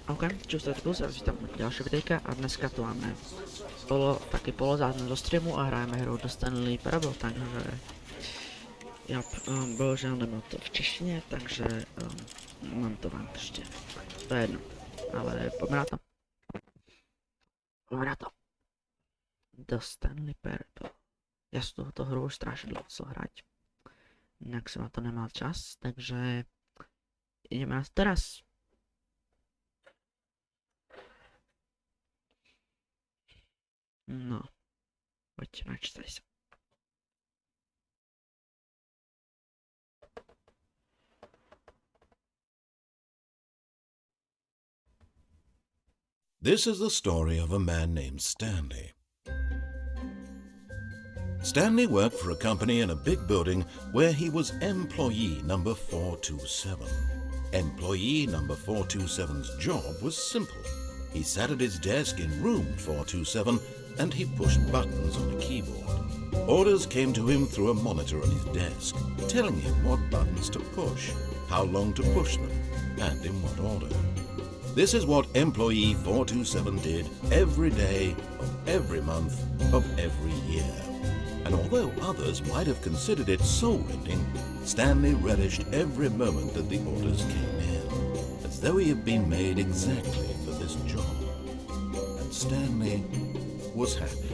OK, čus, ja vás vítam ďalšie videjka a dneska tu máme taký polozáznam zo streamu a hrajeme hru do Stanley Parable, takže bohužiaľ nemám to v češtine, takže mám to v angličtine. To je jedno, ale poďme na to. Poďme na to. Do Stanley Parable. Ja som túto hru už strašne dlho chcel hrať. Inak som na to nemal čas, takže ideme na to teraz. No, poďte, načítaj sa. This is the story of a man named Stanley. Stanley worked for a company in a big building where he was employee number 427. Employee number 427's job was simple. He sat at his desk in room 427 and he pushed buttons on a keyboard. Orders came to him through a monitor on his desk, telling him what buttons to push, how long to push them, and in what order. This is what employee 427 did every day of every month of every year. And although others might have considered it soul-rending, Stanley relished every moment that the orders came in, as though he had been made exactly for this job. And Stanley was happy.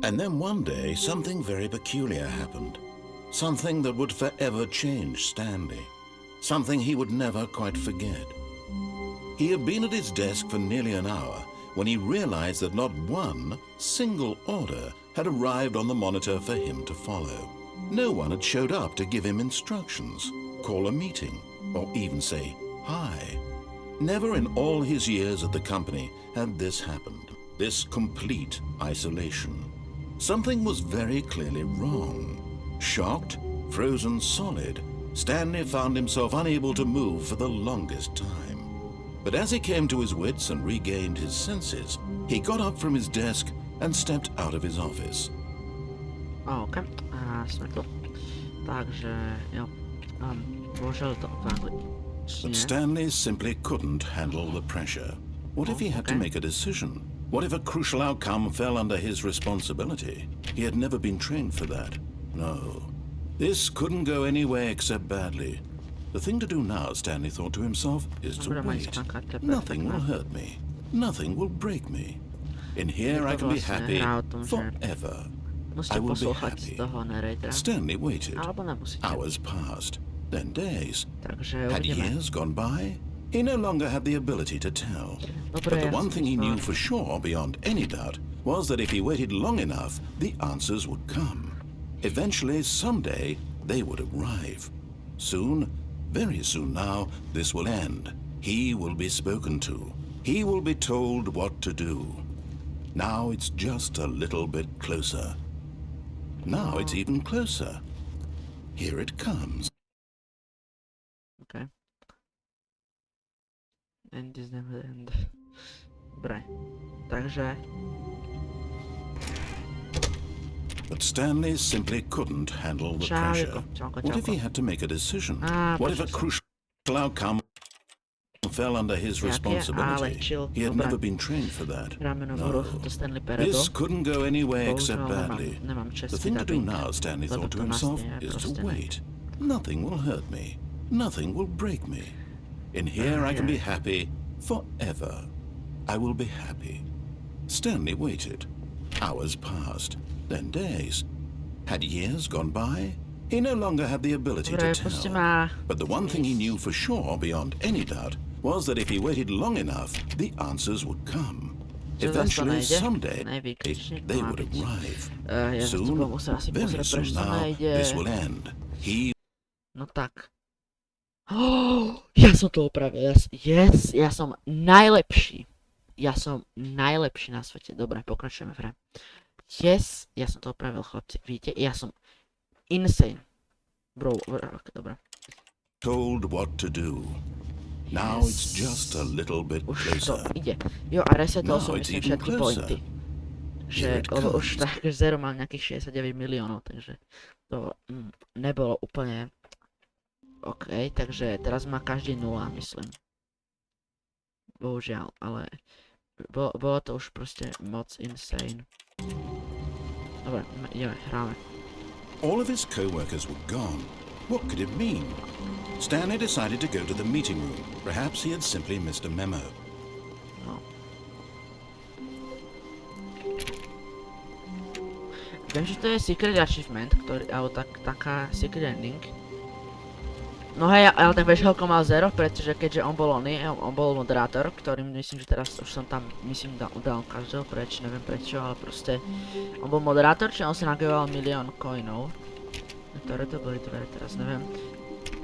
And then one day, something very peculiar happened. Something that would forever change Stanley. Something he would never quite forget. He had been at his desk for nearly an hour when he realized that not one single order had arrived on the monitor for him to follow. No one had showed up to give him instructions, call a meeting, or even say hi. Never in all his years at the company had this happened, this complete isolation. Something was very clearly wrong. Shocked, frozen solid, Stanley found himself unable to move for the longest time. But as he came to his wits and regained his senses, he got up from his desk and stepped out of his office. OK, sme tu. Takže, jo, bohužiaľ to v angličtine. But Stanley simply couldn't handle the pressure. What if he had to make a decision? What if a crucial outcome fell under his responsibility? He had never been trained for that. No. This couldn't go any way except badly. The thing to do now, Stanley thought to himself, is to wait. Nothing will hurt me. Nothing will break me. In here I can be happy forever. I will be happy. Stanley waited. Hours passed, then days. Had years gone by? He no longer had the ability to tell. But the one thing he knew for sure, beyond any doubt, was that if he waited long enough, the answers would come. Eventually, someday, they would arrive. Soon, very soon now, this will end. He will be spoken to. He will be told what to do. Now it's just a little bit closer. Now it's even closer. Here it comes. Okay. End is never end. Dobre. Takže... But Stanley simply couldn't handle the pressure. What if he had to make a decision? What if a crucial outcome fell under his responsibility? He had never been trained for that. No. This couldn't go any way except badly. The thing to do now, Stanley thought to himself, is to wait. Nothing will hurt me. Nothing will break me. In here I can be happy forever. I will be happy. Stanley waited. Hours passed. Then days. Had years gone by? He no longer had the ability to tell. But the one thing he knew for sure, beyond any doubt, was that if he waited long enough, the answers would come. Eventually, someday, they would arrive. Soon, very soon now, this will end. No tak. Ja som to opravil. Yes, ja som najlepší. Ja som najlepší na svete. Dobre, pokračujeme v hre. Yes, ja som to opravil, chlapci. Vidíte, ja som insane. Bro, dobre. Told what to do. Now it's just a little bit closer. To ide. Jo, a resetol som myslím všetky pointy. Že, lebo už tak Zero mal nejakých 69 miliónov, takže to nebolo úplne OK, takže teraz má každý 0, myslím. Bohužiaľ, ale bolo to už proste moc insane. Dobre, ideme, hráme. All of his co-workers were gone. What could it mean? Stanley decided to go to the meeting room. Perhaps he had simply missed a memo. No. Viem, že to je secret achievement, alebo taká secret ending. No hej, ale ten vieš, koľko mal 0, pretože keďže on bol on bol moderátor, ktorým myslím, že teraz už som tam, myslím, dal každého preč, neviem prečo, ale proste on bol moderátor, čiže on si nagevoval 1 000 000 coinov. Ktoré to boli dvere, teraz neviem.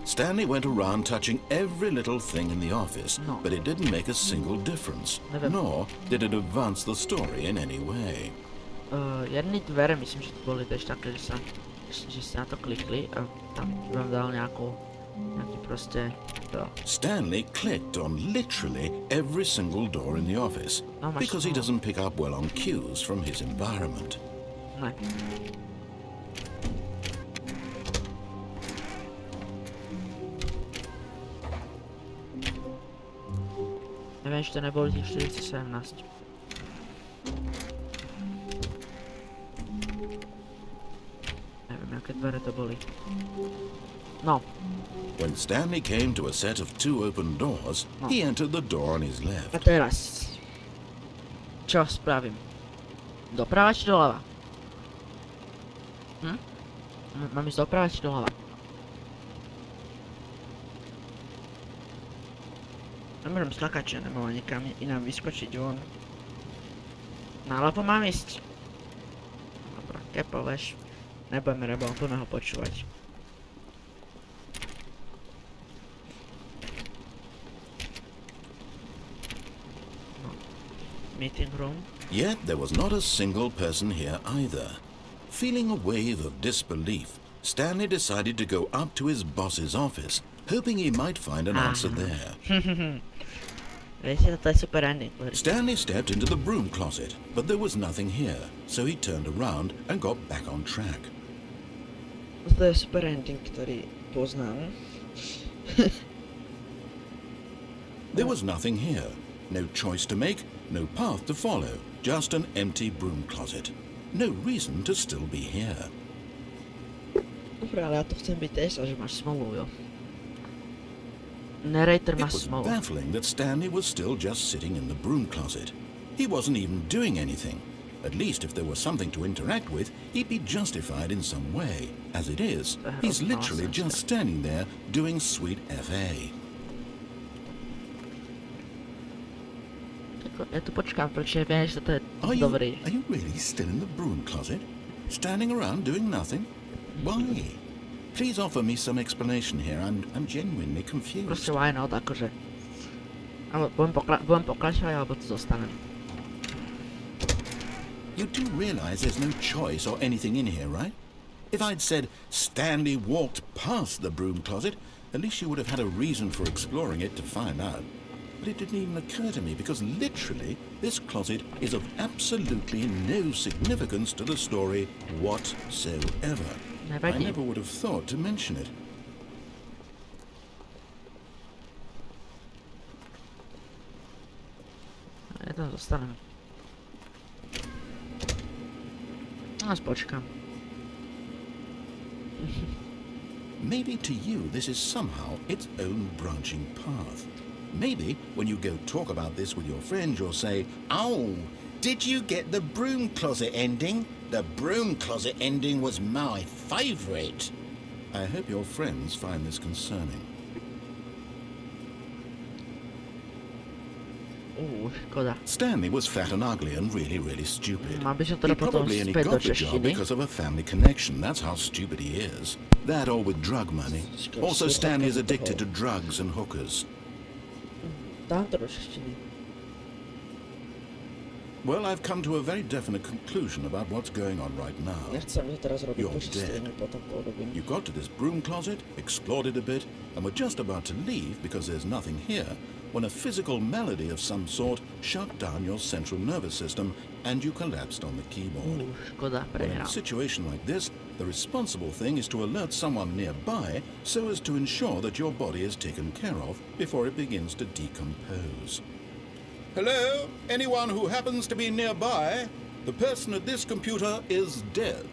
Stanley went around touching every little thing in the office, No. but it didn't make a single difference, Neviem. nor did it advance the story in any way. Jedny dvere, myslím, že to boli tiež také, že si na to klikli a tam vám dal nejaký proste to. Stanley clicked on literally every single door in the office, No, máš because he to. doesn't pick up well on cues from his environment. Ne. Neviem, či to neboli tých 417. Neviem, aké dvere to boli. No, When Stanley came to a set of 2 open doors, No. he entered the door on his a left. teraz. Čo spravím? Doprava či doľava? Mám ísť doprava či doľava? Nemôžem skakať, že nemám nikam inám vyskočiť von. Náľavo mám ísť. Dobre, keď povieš. Nebudeme poďme ho počúvať. No. Meeting room. Yet there was not a single person here either. Feeling a wave of disbelief, Stanley decided to go up to his boss's office, hoping he might find an answer there. Viete, toto je super ending. Stanley stepped into the broom closet, but there was nothing here, so he turned around and got back on track. Toto je super ending, ktorý poznám. There was nothing here. No choice to make, no path to follow, just an empty broom closet. No reason to still be here. Dobre, ale ja to chcem byť tiež, že máš smolu, jo. Narrator má It was smolu. baffling that Stanley was still just sitting in the broom closet. He wasn't even doing anything. At least if there was something to interact with, he'd be justified in some way. As it is, he's literally just standing there doing sweet FA. Ja tu počkám, pretože viem, že toto je Are dobrý. you really still in the broom closet? Standing around doing nothing? Why? Please offer me some explanation here. I'm genuinely confused. Proste why not, akože. Ale budem pokračovať, alebo tu zostanem. You do realize there's no choice or anything in here, right? If I'd said Stanley walked past the broom closet, at least you would have had a reason for exploring it to find out. But it didn't even occur to me because literally this closet is of absolutely no significance to the story whatsoever. I Nevadí. never would have thought to mention it. Ja tam zostanem. No, počkám. Maybe to you this is somehow its own branching path. Maybe when you go talk about this with your friends, you'll say, "Oh, did you get the broom closet ending? The broom closet ending was my favourite." I hope your friends find this concerning. Škoda. Stanley was fat and ugly and really, really stupid. Mal by som He teda potom probably only späť do got the job češtiny. because of a family connection. That's how stupid he is. That or with drug money. Also, Stanley is addicted to drugs and hookers. Dám to do češtiny. Well, I've come to a very definite conclusion about what's going on right now. Nechcem to teraz robiť You're po češtine, dead. potom porobím. You got to this broom closet, explored it a bit, and were just about to leave because there's nothing here, when a physical malady of some sort shut down your central nervous system and you collapsed on the keyboard. Škoda, Well, in prehral. a situation like this, The responsible thing is to alert someone nearby so as to ensure that your body is taken care of before it begins to decompose. Hello? Anyone who happens to be nearby? The person at this computer is dead.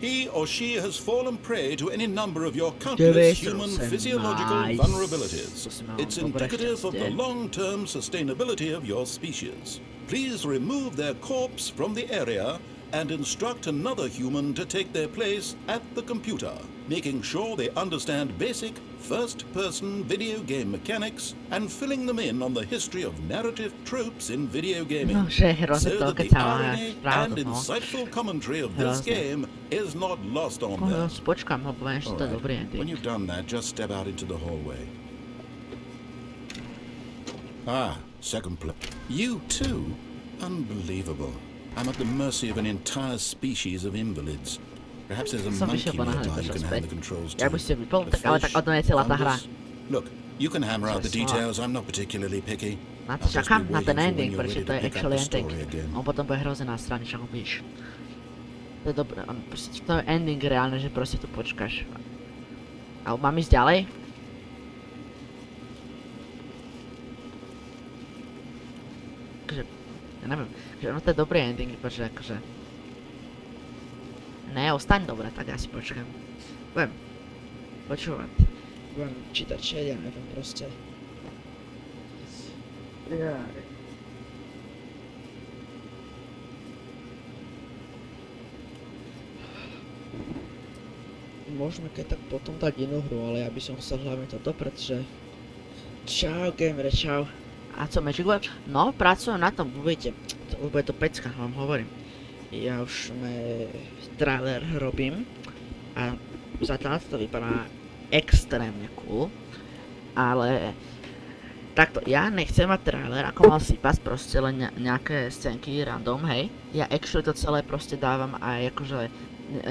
He or she has fallen prey to any number of your countless human physiological vulnerabilities. It's indicative of the long-term sustainability of your species. Please remove their corpse from the area and instruct another human to take their place at the computer, making sure they understand basic first-person video game mechanics and filling them in on the history of narrative tropes in video gaming, so that the irony and insightful commentary of this game is not lost on them. Alright, when you've done that, just step out into the hallway. Ah, second play. You too? Unbelievable. I'm at the mercy of an entire species of invalids. Perhaps there's a monkey nearby you can hand the controls to. Look, you can hammer out the details, I'm not particularly picky. Na to čakám na ten ending, protože to je actually ending. On potom bude hrozně nasraný, však ho víš. To je dobré, prostě to je ending reálne, že prostě tu počkáš. A mám ísť ďalej? Akože, ja neviem, že ono to je dobrý ending, protože akože... Ne, ostaň dobre, tak ja si počkám. Budem počúvať. Budem čítať, ja neviem proste. Môžeme keď tak potom dať inú hru, ale ja by som chcel hlavne toto, pretože... Čau, gamere, čau. A co, Magic Web? No, pracujem na tom, uvidíte. Bude to pecka, vám hovorím. Ja už trailer robím a zatiaľ to vypadá extrémne cool, ale takto, ja nechcem mať trailer, ako mal sypať proste len nejaké scénky random, hej. Ja actually to celé proste dávam aj akože,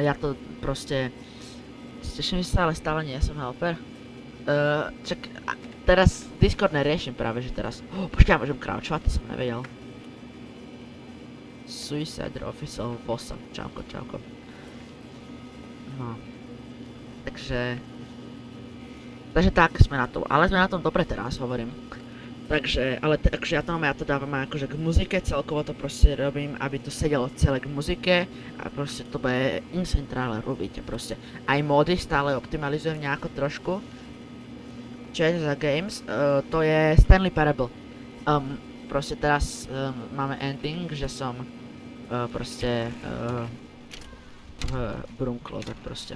ja to proste, teším sa, ale stále nie som helper. Čak, teraz Discord neriešim práve, že teraz, počkaj, môžem crouchovať, to som nevedel. Suicide Official 8, čauko, čauko. No. Takže tak sme na tom, ale sme na tom dobre teraz, hovorím. Takže, ale akože ja to dávam akože k muzike, celkovo to proste robím, aby to sedelo celé k muzike a proste to bude insane trailer, robíte proste. Aj módy stále optimalizujem nejako trošku. Čo je za games? To je Stanley Parable. Proste teraz máme ending, že som proste v Brunklove proste.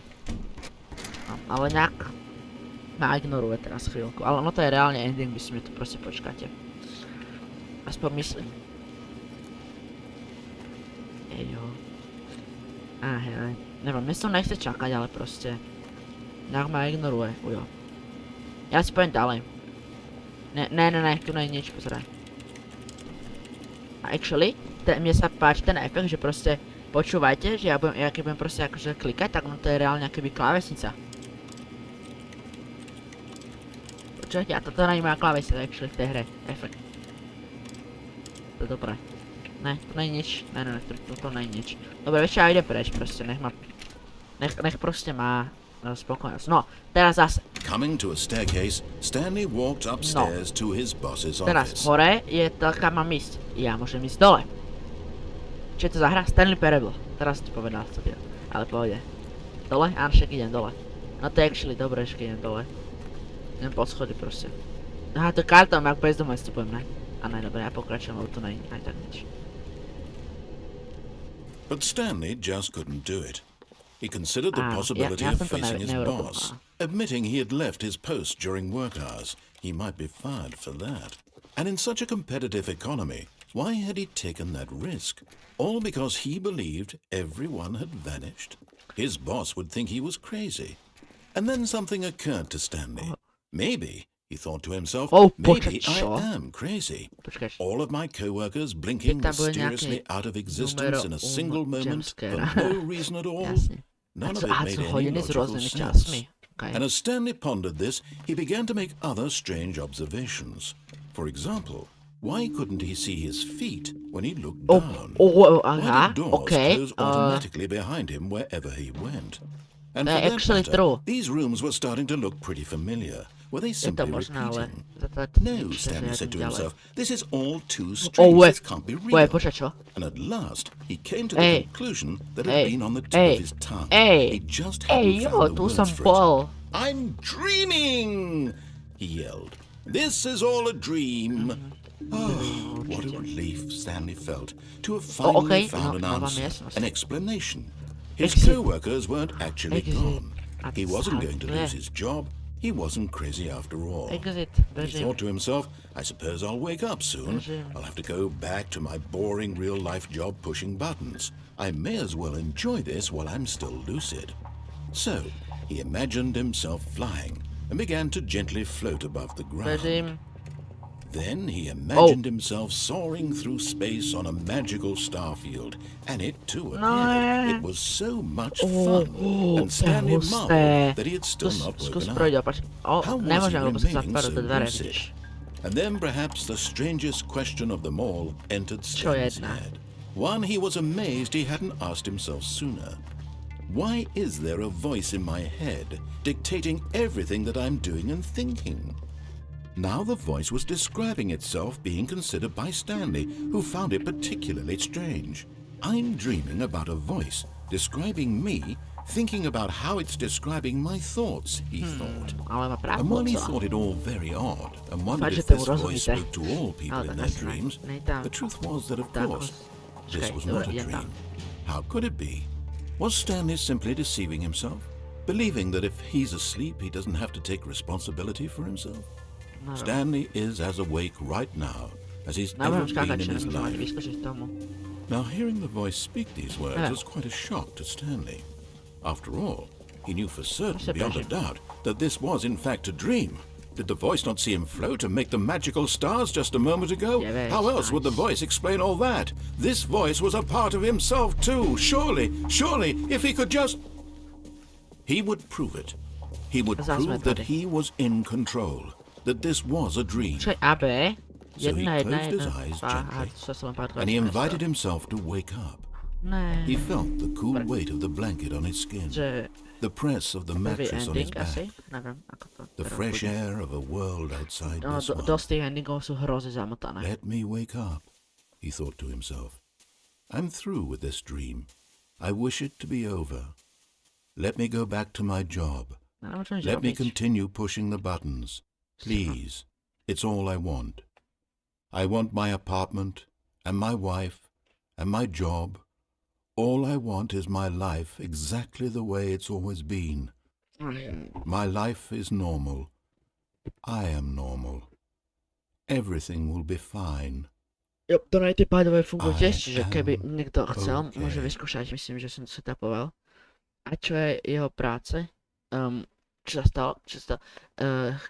No, ale nejak ma ignoruje teraz chvíľku, ale ono to je reálne ending, by si mi to proste počkáte. Aspoň myslím. Ejo. Hej, neviem, mne som nechce čakať, ale proste nejak ma ignoruje, ujo. Ja si poviem ďalej. Ne, tu nie je nič, pozeraj. A actually, mne sa páči ten efekt, že proste počúvajte, že ja keď budem proste akože klikať, tak ono to je reálne akoby klávesnica. Počúvajte, a toto není moja klávesnica actually v tej hre, efekt. To je dobré. Ne, to nie je nič, ne, toto nie je nič. Dobre, vieš čo, ja idem preč proste, nech proste má spokojnosť. No, teraz zase. Coming to a staircase, Stanley walked upstairs to his boss's office. Teraz hore je to, kam mám ísť. Ja môžem ísť dole. Čo je to za hra? Stanley Parable. Teraz ti povedal, co ty. Ale pôjde. Dole? Áno, však idem dole. No to je actually dobré, že idem dole. Idem po schody proste. Aha, to kartom, ak bezdomov vstupujem, ne? A ne, dobre, ja pokračujem, lebo tu není aj tak nič. But Stanley just couldn't do it. He considered the possibility of facing his boss. Admitting he had left his post during work hours, he might be fired for that. And in such a competitive economy, why had he taken that risk? All because he believed everyone had vanished? His boss would think he was crazy. And then something occurred to Stanley. Maybe, he thought to himself, maybe I am crazy. All of my co-workers blinking mysteriously out of existence in a single moment for no reason at all. None of it made any logical sense. And as Stanley pondered this, he began to make other strange observations. For example, Why couldn't he see his feet when he looked down? Why Aha, did doors okej. close automatically behind him wherever he went? And To for je that actually matter, true. these rooms were starting to look pretty familiar. Were they Je to simply možné, ale repeating? zatať No, nič sa Stanley said to ďalej. himself, this is all too Oh, strange. wait. This can't be Wait, real. počkaj, čo? And at last, he came to the Hey. conclusion that had Hey. been on the tip Hey. of his tongue. Hey. He just Ej, hadn't jo, found the tu words som for it. bol. I'm dreaming! He yelled. This is all a dream. Oh, what a relief Stanley felt to have finally okay. found an No, answer, miestnosť. an explanation. His Exit. co-workers weren't actually Exit. gone. He wasn't going to Záznam. lose his job. He wasn't crazy after all. Exit, He bežím. thought to himself, I suppose I'll wake up soon. Bežím. I'll have to go back to my boring real-life job pushing buttons. I may as well enjoy this while I'm still lucid. So, he imagined himself flying and began to gently float above the ground. Bežím. Then he imagined himself soaring through space on a magical starfield, and it too appeared. It was so much fun, and Stanley marveled that he had still not Skús woken prejď up. opač. O, How was nemôžem, he lebo sa remaining zatvárajú so tie dvere, lucid? vidíš. And then perhaps the strangest question of them all entered Čo Stanley's jedna? head. One he was amazed he hadn't asked himself sooner. Why is there a voice in my head dictating everything that I'm doing and thinking? Now the voice was describing itself being considered by Stanley, who found it particularly strange. I'm dreaming about a voice describing me, thinking about how it's describing my thoughts, he thought. Ale má And while he pravdu, co? thought it all very odd, and wondered Fakt, if že to this voice rozumíte. spoke to all people Ale in tak their asi dreams, nej tam. the truth was that, of Tak, course, this čakaj, was dobre, not a je tam. dream. How could it be? Was Stanley simply deceiving himself, believing that if he's asleep, he doesn't have to take responsibility for himself? Neviem. Stanley is as awake right now as he's ever Nebudem skákať, been in či his nemôžem ani life. vyskočiť tomu. Now, hearing the voice speak these words Yeah. was quite a shock to Stanley. After all, he knew for certain, Proste beyond a bežím. doubt, that this was in fact a dream. Did the voice not see him float and make the magical stars just a moment ago? Yeah, very How else would the nice. voice explain all that? This voice was a part of himself too. Surely, if he could just... He would prove it. He would Záznam prove that tady. he was in control, that this was a dream. Čakaj, AB. So he Jedna, closed his jedna. eyes Aha, gently, čo som pár and he invited himself to wake up. Ne, He felt the cool weight of the blanket on his skin, že the press of the prvý mattress on his ending back, asi. Neviem, ako to the teraz fresh bude. air of a world outside No, this one. dosť tých endingov sú hrozne zamotané. Let me wake up, he thought to himself. I'm through with this dream. I wish it to be over. Let me go back to my job. Nemôžem nič Let me robiť. continue pushing the buttons. Please, it's all I want. I want my apartment, and my wife, and my job. All I want is my life exactly the way it's always been. My life is normal. I am normal. Everything will be fine. Jo, donaty by the way fungujú I tiež, čiže am keby niekto chcel, okay. môže vyskúšať, myslím, že som setupoval. A čo je jeho práce? Čo sa stalo?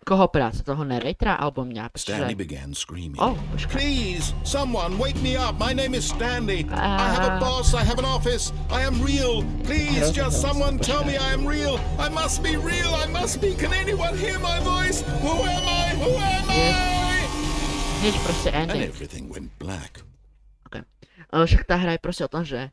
Koho práca? Toho narratora alebo mňa? Stanley began screaming. Oh, počkaj. Please, someone, wake me up. My name is Stanley. I have a boss. I have an office. I am real. Please, just someone tell me I am real. I must be real. I must be. Can anyone hear my voice? Who am I? Who am I? Nič, proste And ending. everything went black. Však tá hra je proste o tom, že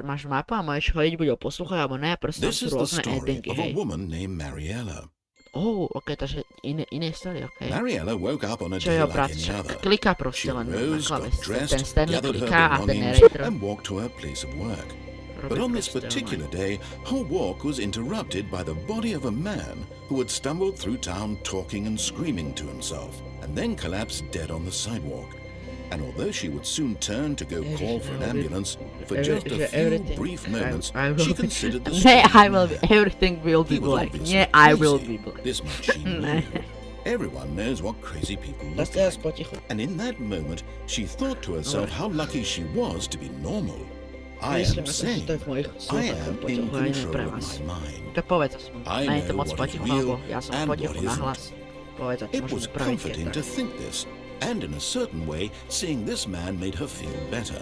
máš mapu a môžeš chodiť buď o posluchaj, alebo ne, a proste tam This sú is the rôzne story endingy, of a hej. woman named Mariella. Oh, ok, takže iné story, ok. Mariella woke up on a Čo je day jeho like práca? any other. Kliká She proste len na rose, got klávesnici. Ten dressed, Stanley gathered her kliká a ten belongings, narrator and walked to her place of work. robí But on this proste particular day, her walk was interrupted by the body of a man who had stumbled through town talking and screaming to himself, and then collapsed dead on the sidewalk. And although she would soon turn to go call for an ambulance, for just a few brief moments, she considered the Ne, strange I will be, man. everything will be He was black. obviously Nie, I will crazy. be black. This much she knew. Everyone knows what crazy people look like. And in that moment, she thought to herself how lucky she was to be normal. I am sane. I am in control of my mind. To povedz aspoň. I Nie je to know moc what is potichu, real alebo ja som and potichu what na isn't. hlas. Povedz, a It môžem was spraviť comforting to think this, and in a certain way, seeing this man made her feel better.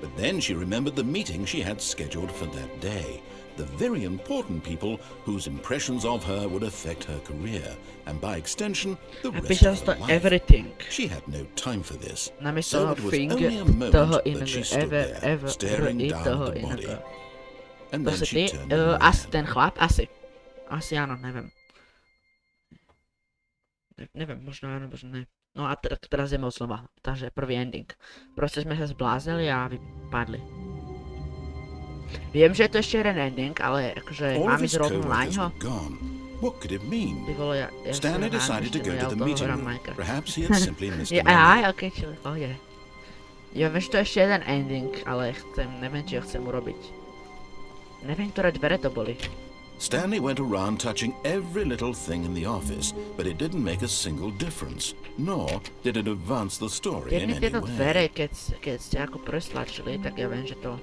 But then she remembered the meeting she had scheduled for that day, the very important people whose impressions of her would affect her career, and by extension, the rest of her life. Everything. She had no time for this, Namiesto so it was thing only a moment that she stood there, staring down at the body. And then she turned asi around. ten chlap, asi. Asi áno, neviem. Neviem, možno áno, možno ne. No a teraz je moc znova, takže prvý ending. Proste sme sa zbláznili a vypadli. Viem, že je to ešte jeden ending, ale akože All mám of his ísť rovno na co-workers ňo. were gone. What could it mean? Ty vole, ja Stanley si decided to go to the meeting room. Perhaps he had simply missed Ja, the memo. aj, okej, čili, pohode. Ja viem, že to je ešte jeden ending, ale neviem, či ho chcem urobiť. Neviem, ktoré dvere to boli. Stanley went around touching every little thing in the office, but it didn't make a single difference, nor did it advance the story in Jedny any tieto dvere, way. keď ste ako prestlačili, tak ja viem, že to...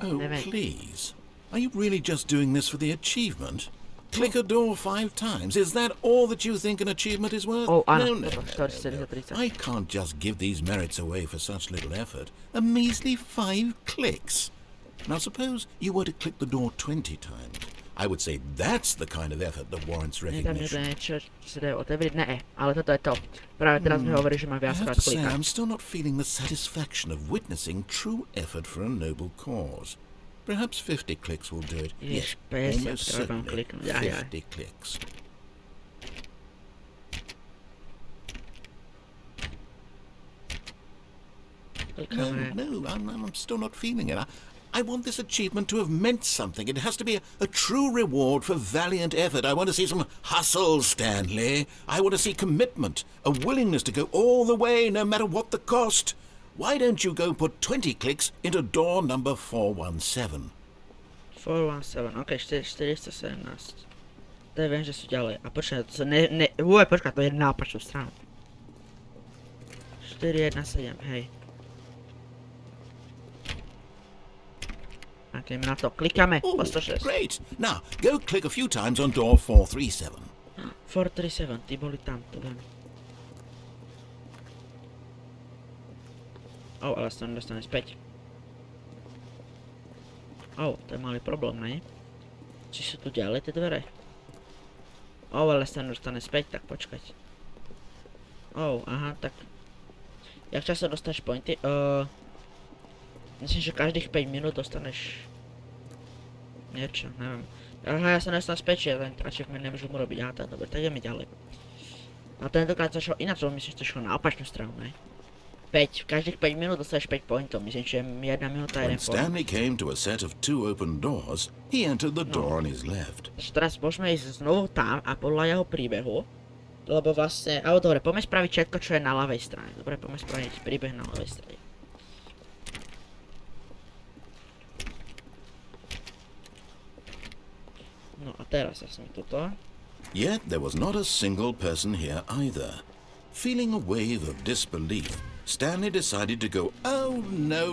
Oh, Never- please. Are you really just doing this for the achievement? Click a door 5 times. Is that all that you think an achievement is worth? Oh, no, áno, no, toto, no, no. 40, 30. I can't just give these merits away for such little effort. A measly 5 clicks. Now suppose you were to click the door 20 times. I would say that's the kind of effort that warrants Nie tam je to recognition. niečo, čo sa dajú otvoriť? Ne, ale toto je to. Práve teraz mi hovorí, že má I have viackrát to say, klikať. I'm still not feeling the satisfaction of witnessing true effort for a noble cause. Perhaps 50 clicks will do it. Jež, Yes, 50, almost treba certainly. kliknúť, aj. 50 clicks. No, Klikáme. no, I'm still not feeling it. I want this achievement to have meant something. It has to be a true reward for valiant effort. I want to see some hustle, Stanley. I want to see commitment, a willingness to go all the way, no matter what the cost. Why don't you go put 20 clicks into door number 417? 417, ok, 417. To je, viem, že sú ďalej. A počkaj, to sa počkaj, to je na opačnú stranu. 417, hej. Tak, ideme na to, klikáme, Oh, po 106. great. Now, go click a few times on door 437. 437, tí boli tam, to viem. Ale sa to dostane späť. To je malý problém, ne? Či sú tu ďalej tie dvere? Ale sa dostane späť, tak počkať. Aha, tak... Jak často dostaneš pointy? Myslím, že každých 5 minút dostaneš... Niečo, neviem. Aha, ja sa dostanem späť, že ten achievement nemôžem urobiť. Aha, tak dobre, tak ideme ďalej. A tentokrát to šlo ináč, myslím, že to šlo na opačnú stranu, ne? 5, každých 5 minút dostaneš 5 pointov, myslím, že 1 minúta, 1 When point. Stanley came to a set of 2 open doors, he entered the door on his left. Teraz môžeme ísť znovu tam a podľa jeho príbehu. Lebo vlastne, dobre, poďme spraviť všetko, čo je na ľavej strane. Dobre, poďme spraviť príbeh na ľavej strane. No a teraz ja som tuto. Yet there was not a single person here either. Feeling a wave of disbelief, Stanley decided to go, oh no,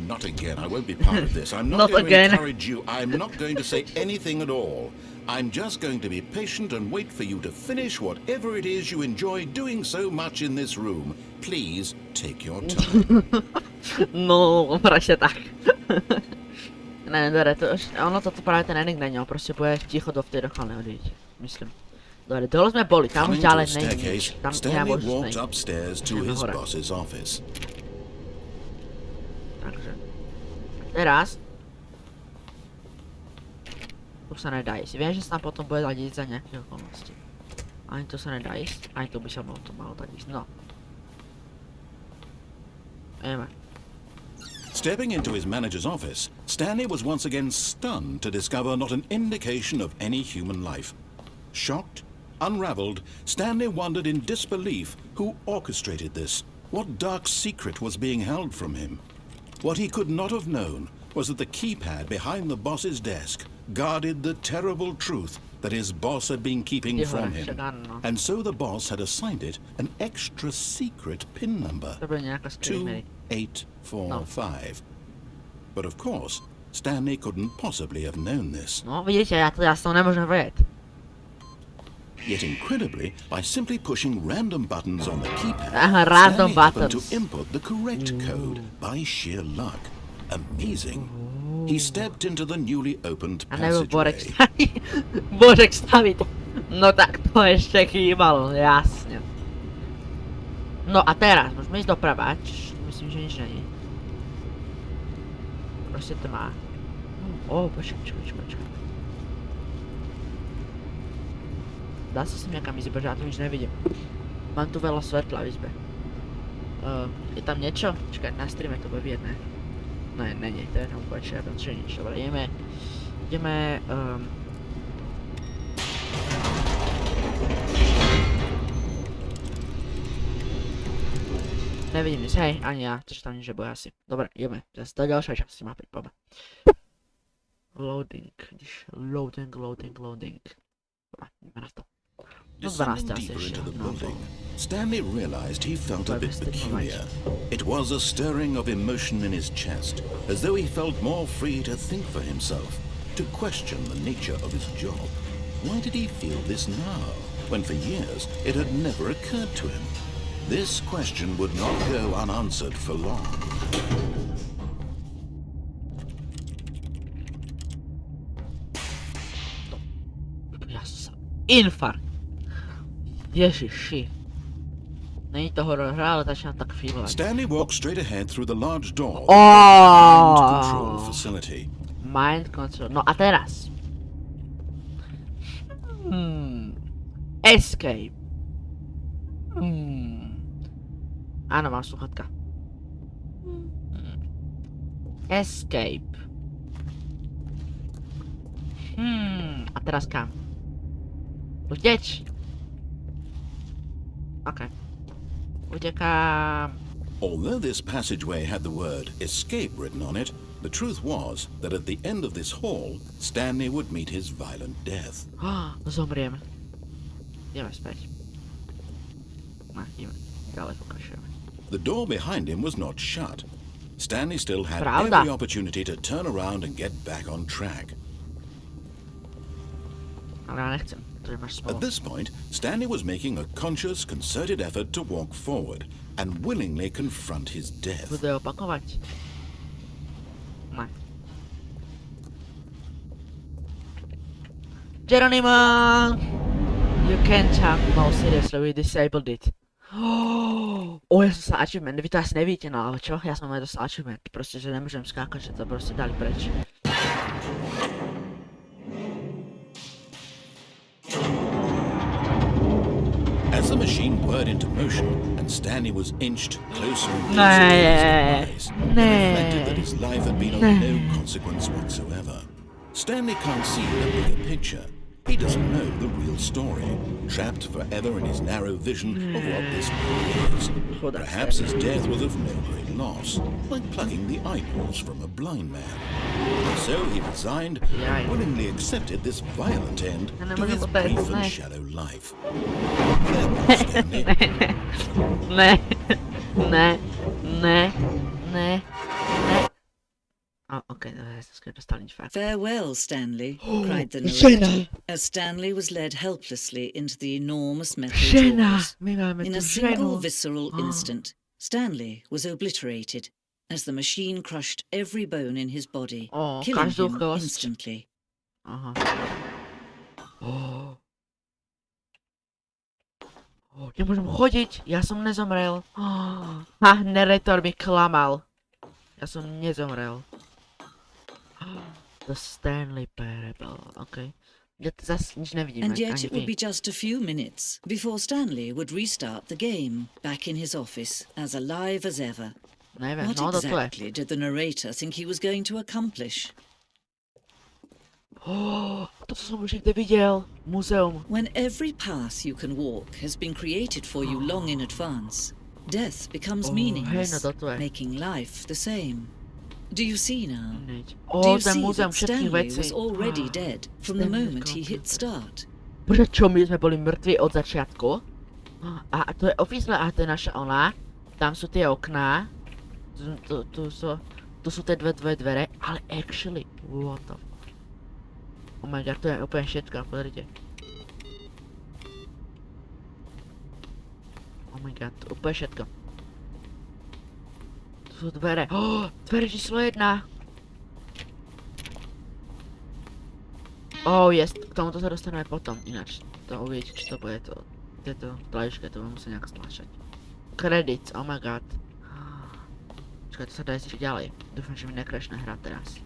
not again. I won't be part of this. I'm not, Not going again. to encourage you. I'm not going to say anything at all. I'm just going to be patient and wait for you to finish whatever it is you enjoy doing so much in this room. Please take your time. No, proste tak. Ne, dobre, ono toto práve ten ending není, on proste bude ticho do vtedy dochval neodíť, myslím. Dobre, dole sme boli, tam už Coming to ďalej a není nič, staircase, tam Stanley nemôžeš walked ísť. upstairs to Ideme his hore. boss's office. Takže, teraz, tu sa nedá ísť, viem, že sa tam potom bude dať ísť za nejaké okolnosti. Ani tu sa nedá ísť, ani tu by sa to malo dať ísť, no. Ideme. Stepping into his manager's office, Stanley was once again stunned to discover not an indication of any human life. Shocked, unraveled, Stanley wondered in disbelief who orchestrated this, what dark secret was being held from him. What he could not have known was that the keypad behind the boss's desk guarded the terrible truth that his boss had been keeping from him. And so the boss had assigned it an extra secret PIN number. To bude nejaká screamery. 2845. But of course, Stanley couldn't possibly have known this. No, vidíte, ja to nemôžem vedieť. Yet incredibly, by simply pushing random buttons on the keypad, Aha, random Stanley happened to buttons. input the correct code by sheer luck. amazing. He stepped into the newly opened A nebo Borek passageway. staví. Borek staví. No tak to ešte chýbalo, jasne. No a teraz môžeme ísť doprava, myslím, že nič není. Proste to má. Počkaj. Dá sa sem niekam ísť, pretože ja tu nič nevidím. Mám tu veľa svetla v izbe. Je tam niečo? Čakaj, na streame to bude vidieť, ne? Ne, není, to je tam úplne černo, čiže nič. Dobre, ideme, nevidím nič, hej, ani ja, takže tam nič nebude asi. Dobre, ideme, zase do ďalšej časti mapy, poďme. Loading. Dobre, ideme na to. No 12 Descending asi deeper ešte, into the no. building, Stanley realized he felt a bit Perfect peculiar. It was a stirring of emotion in his chest, as though he felt more free to think for himself, to question the nature of his job. Why did he feel this now, when for years it had never occurred to him? This question would not go unanswered for long. Infarkt. Ježiši. Není to horor hra, ale začínam tak feelovať. Stanley walked straight ahead through the large door of Oh! the mind control facility. Mind control. No a teraz. Escape. Áno, mám sluchatka. Escape. A teraz kam? Uteč. OK. Utekám. Although this passageway had the word escape written on it, the truth was that at the end of this hall, Stanley would meet his violent death. Zomrieme. Ideme späť. Ideme. Ďalej pokračujeme. The door behind him was not shut. Stanley still had Pravda. every opportunity to turn around and get back on track. Ale ja nechcem. To máš smolo. At this point, Stanley was making a conscious, concerted effort to walk forward and willingly confront his death. Bude opakovať. Ne. Geronimo! You can't jump. No, seriously, we disabled it. Ja som sa achievement, vy to asi nevidíte, no ale čo? Ja som aj dostal achievement, proste, že nemôžem skákať, že to proste dali preč. As the machine whirred into motion and Stanley was inched closer and closer Nah. to his demise, it Nah. reflected that his life had been of no consequence whatsoever. Stanley can't see the bigger picture. He doesn't know the real story, trapped forever in his narrow vision of what this world is. Perhaps his death was of no great loss, like plucking the eyeballs from a blind man. So he resigned and willingly accepted this violent end to his brief and shallow life. Farewell, Stanley. Ne. Oh, okay, that's good. Farewell, Stanley, cried the narrator, as Stanley was led helplessly into the enormous metal jaws. In a single visceral instant, Stanley was obliterated, as the machine crushed every bone in his body, killing him instantly. Nemôžem chodiť, ja som nezomrel. Narrator mi klamal. Ja som nezomrel. The Stanley Parable, okay. And yet it would be just a few minutes before Stanley would restart the game, back in his office, as alive as ever. What exactly did the narrator think he was going to accomplish? To som už niekde videl. Muzeum. When every path you can walk has been created for you long in advance, death becomes meaningless, making life the same. Do you see now? Do you see that Stanley was already dead from the moment he hit start? Prečo my sme boli mŕtvi od začiatku? A to je office, a to je naša ona. Tam sú tie okná. Tu sú tie dve dvere, ale actually, what the fuck? Oh my god, to je úplne všetko, pozrite. Oh my god, úplne všetko. Tu sú dvere. Dvere číslo 1. Yes, k tomuto sa dostaneme potom, ináč. To uvidíte, či to bude to. Tieto tlačky, to budem musieť nejak stlačať. Credits, oh my god. Počkaj, to sa dá ísť ďalej. Dúfam, že mi nekrešne hra teraz.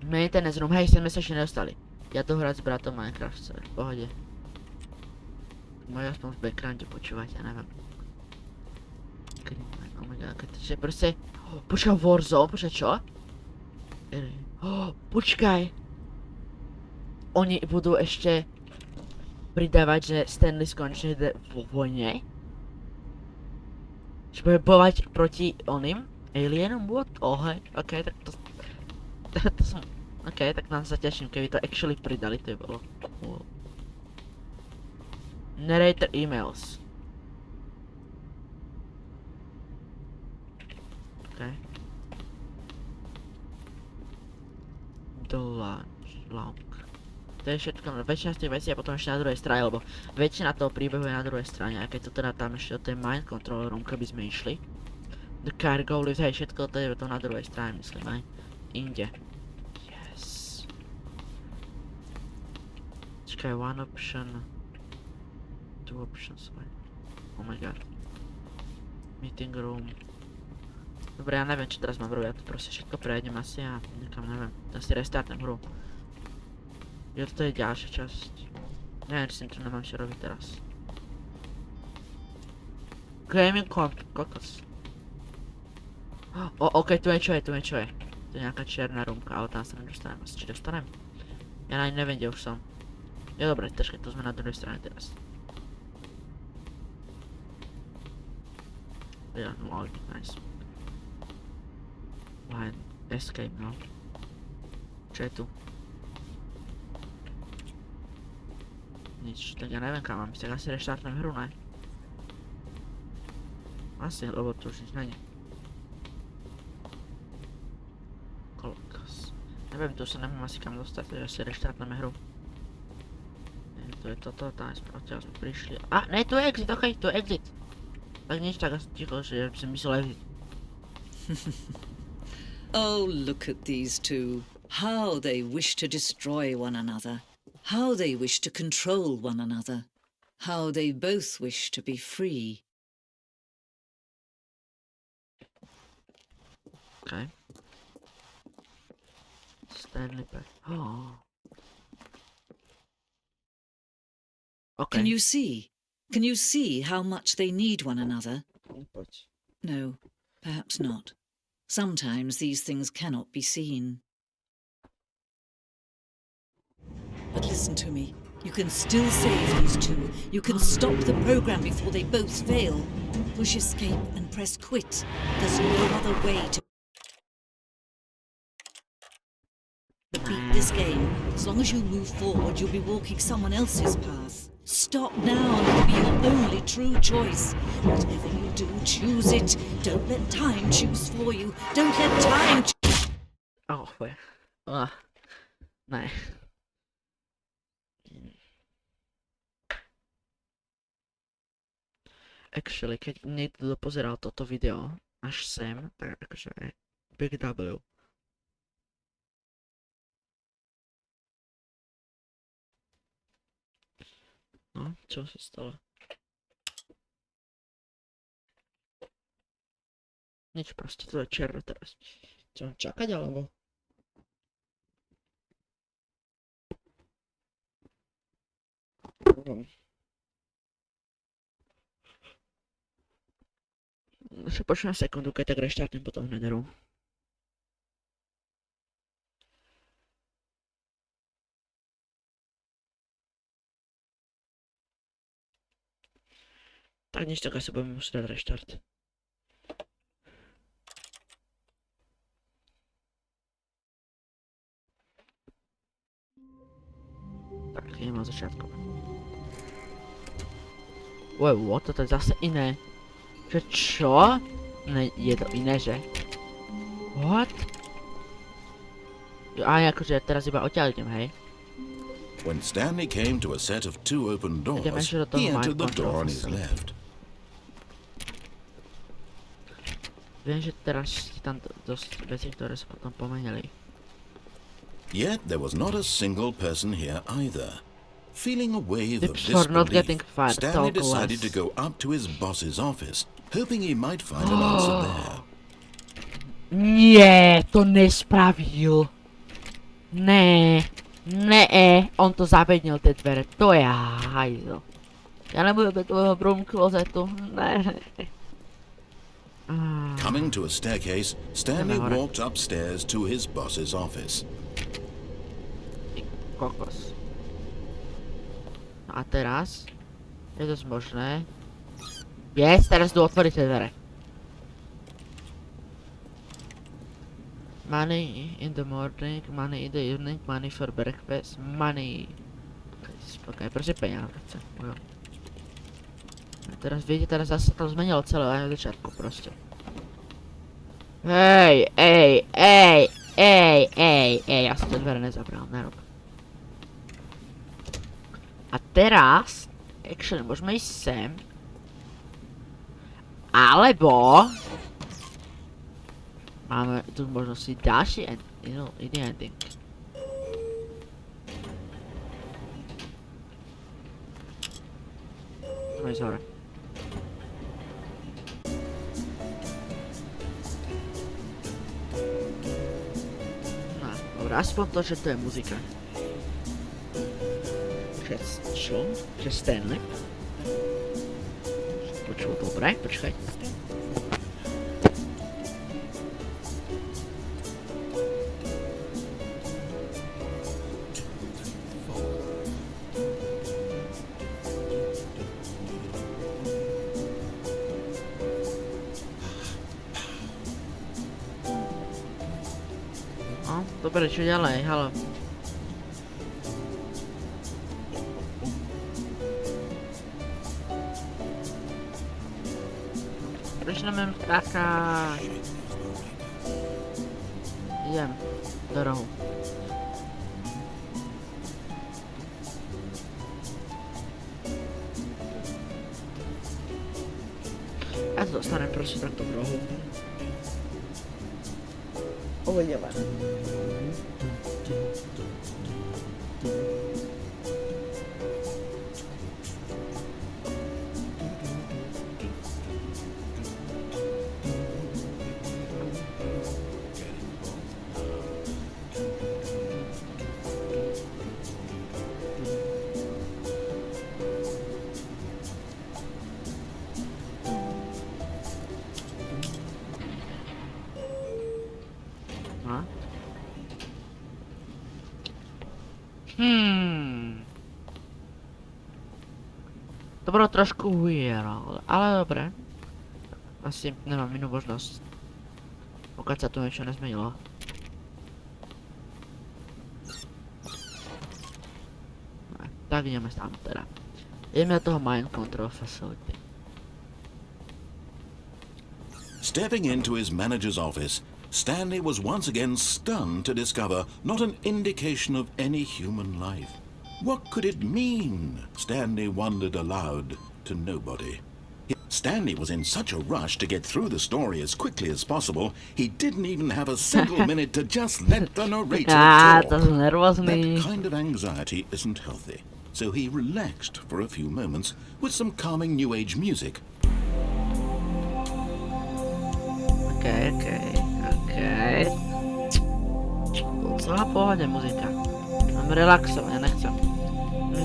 Maintenance room, hej, sme sa ešte nedostali. Ja to hrať s bratom Minecraft, v pohode. Môj aspoň v backgrounde počúvať, ja neviem. Oh my god, že proste... Počkaj, Warzone, počkaj, čo? Počkaj. Oni budú ešte pridávať, že Stanley skončí vo vojne. Že bude bojovať proti oným alienom, what? Hej, okej, tak to som... Okej, tak nám sa teším, keby to actually pridali, to je bolo cool. Narrator emails. Okay. The long. To je všetko, väčšina z tých vecí a potom ešte na druhej strane, lebo väčšina toho príbehu je na druhej strane, a keď to teda tam ešte do tej mind control room, keby sme išli. The cargo lift, hej, všetko to je to na druhej strane, myslím, aj inde. Yes. Čakaj, one option. Two options, wait. Oh my god. Meeting room. Dobre, ja neviem, čo teraz mám robiť, ja to proste všetko prejdem asi a nekam neviem. Asi restartnem hru. Jo, to je ďalšia časť. Neviem, či to nemám čo robiť teraz. Gaming kokos. Okej, tu je čo je. To je nejaká čierna roomka, ale tam sa nedostanem, asi či dostanem? Ja ani neviem, kde už som. Jo, dobre, počkaj, tu sme na druhej strane teraz. Ja, no, nice. Line, escape, no. Čo je tu? Nič, tak ja neviem kam mám ísť, tak asi reštartujem hru, ne? Asi, lebo tu už nič není. Kolokos. Neviem, tu sa nemám asi kam dostať, takže asi reštartujeme hru. To je toto, tam sme odtiaľ sme prišli. Ne, tu je exit, okej, tu je exit. Tak nič, tak asi ticho, že som myslel exit. Oh, look at these two. How they wish to destroy one another. How they wish to control one another. How they both wish to be free. Okay. Stanley back. Okay. Can you see? Can you see how much they need one another? No, perhaps not. Sometimes these things cannot be seen. But listen to me. You can still save these two. You can stop the program before they both fail. Push escape and press quit. There's no other way to beat this game. As long as you move forward, you'll be walking someone else's path. Stop now and it'll be your only true choice. Whatever you do, choose it. Don't let time choose for you. Don't let time wait. Nej. Actually, keď niekto dopozeral toto video až sem, tak akože Big W. No, čo sa stalo? Nič, proste to je černo teraz. Čo mám čakať, alebo? Ešte počujem sekundu, keď tak reštartnem potom hneď hru. Tak nič, tak asi budeme musieť dať reštart. Tak, idem na začiatku. What? Toto je zase iné. Že čo? Ne, je to iné, že? What? Akože teraz iba odtiaľ idem, hej? When Stanley came to a set of two open doors, he entered the door on his left. Viem, že teraz je tam dosť veci, ktoré sa potom pomenili. Yet there was not a single person here either. Feeling a wave of Tips for not getting disbelief, fired. Stanley Talk decided less. to go up to his boss's office, hoping he might find an answer there. Nie, to nespravil. Ne, on to zavednil tie dvere, to je hajzel. Ja nebudem do tvojho broom klozetu, ne. Coming to a staircase, Stanley Ideme hore. walked upstairs to his boss's office. Kokos. No a teraz? Je to možné? Yes, teraz tu otvoriť tie dvere. Money in the morning, money in the evening, money for breakfast, money. Ok, proste peniaze. A teraz vidíte, teraz zase to zmenilo celé aj na začiatku proste. Hej, ja som tie dvere nezabral, nerob. A teraz, actually, môžeme ísť sem. Alebo... Máme tu možnosti ďalší iný ending. Môžeme ísť hore. No, dobré, aspoň to, že to je muzika. Čo? Že Stanley? Počul dobre, počkaj. No, dobre, čo ďalej, halo. Prečo nemám skákať? Idem do rohu. Ja to dostanem proste takto v rohu. Uvidíme. To bylo trošku weird, ale dobré. Asi nemám inú možnosť. Pokud sa tu niečo nezmenilo. No, tak ideme tam teda. Ideme do toho Mind Control Facility. Stepping into his manager's office, Stanley was once again stunned to discover not an indication of any human life. What could it mean? Stanley wondered aloud to nobody. Stanley was in such a rush to get through the story as quickly as possible, he didn't even have a single minute to just let the narrator talk. That kind of anxiety isn't healthy, so he relaxed for a few moments with some calming New Age music. Okay. Docela pohode muzika. Mám relaxovať, ja nechcem.